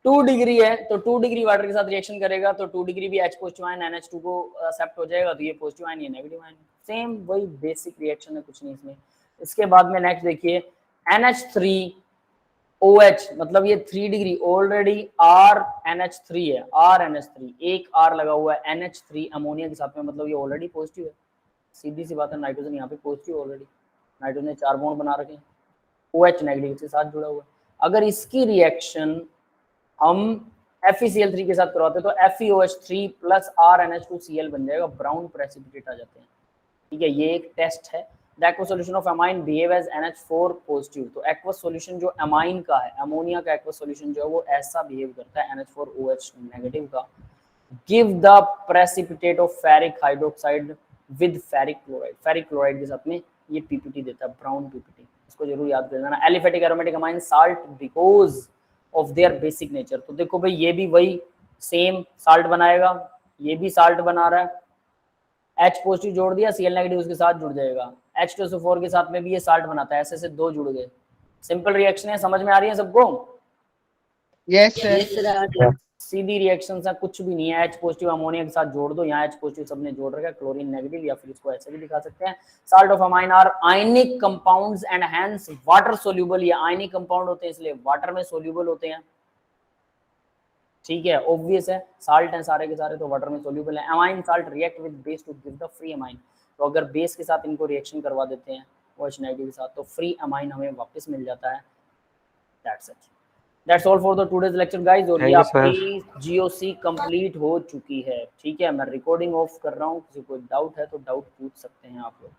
2 डिग्री है, तो 2 डिग्री वाटर के साथ रिएक्शन करेगा तो 2 डिग्री भी H पॉजिटिव आयन NH2 को एक्सेप्ट हो जाएगा, तो ये पॉजिटिव आयन, ये नेगेटिव आयन, सेम वही बेसिक रिएक्शन है, कुछ नहीं इसमें। इसके बाद में नेक्स्ट देखिए NH3OH, मतलब ये 3 डिग्री ऑलरेडी RNH3 है, RNH3 एक R लगा हुआ है NH3 अमोनिया के साथ में, मतलब ये ऑलरेडी पॉजिटिव है, सीधी सी बात है। नाइट्रोजन यहाँ पे पॉजिटिव ऑलरेडी, नाइट्रोजन ने 4 बॉन्ड बना रखे हैं, OH नेगेटिव के साथ जुड़ा हुआ है। अगर इसकी रिएक्शन हम FeCl3 के साथ करवाते हैं तो FeOH3 प्लस RNH2Cl बन जाएगा, ब्राउन प्रेसिपिटेट आ जाते हैं, ठीक है। ये एक टेस्ट है। The aqueous solution of amine behave as NH4 positive, तो एक्वस सॉल्यूशन जो अमाइन का है, अमोनिया का एक्वस सॉल्यूशन जो है वो ऐसा बिहेव करता है NH4OH नेगेटिव का। Give the precipitate of ferric hydroxide with ferric chloride, ferric chloride के साथ में ये PPT देता है, ब्राउन PPT, इसको जरूर याद कर लेना। Aliphatic aromatic amine salt because of their basic nature, तो देखो भाई ये भी वही सेम साल्ट बनाएगा, ये भी साल्ट बना रहा है, H पॉजिटिव जोड़ दिया, Cl नेगेटिव उसके साथ जुड़ जाएगा, H2SO4 के साथ में भी ये साल्ट बनाता है, ऐसे से 2 जुड़ गए, सिंपल रिएक्शन है, समझ में आ रही है सबको? Yes sir. Yes, sir, आ गया। सीधी रिएक्शन है, कुछ भी नहीं है। H पॉजिटिव अमोनिया के साथ जोड़ दो, यहाँ H पॉजिटिव सबने जोड़ रखा है, क्लोरीन नेगेटिव, या फिर इसको ऐसे भी दिखा सकते हैं। Salt of amine are ionic compounds and hence water soluble, ये आयनिक कंपाउंड होते हैं इसलिए वाटर में सोल्यूबल होते हैं, ठीक है, ऑब्वियस है, साल्ट हैं सारे के सारे तो वाटर में सोल्यूबल है। Amine salt react with base to give the free amine, तो अगर बेस के साथ इनको रिएक्शन करवा देते हैं OH नेगेटिव के साथ तो फ्री अमाइन हमें वापस मिल जाता है। That's it, that's all for the today's lecture guys. और ये आपकी GOC कंप्लीट हो चुकी है, ठीक है। मैं रिकॉर्डिंग ऑफ कर रहा हूँ, किसी को डाउट है तो डाउट पूछ सकते हैं आप लोग।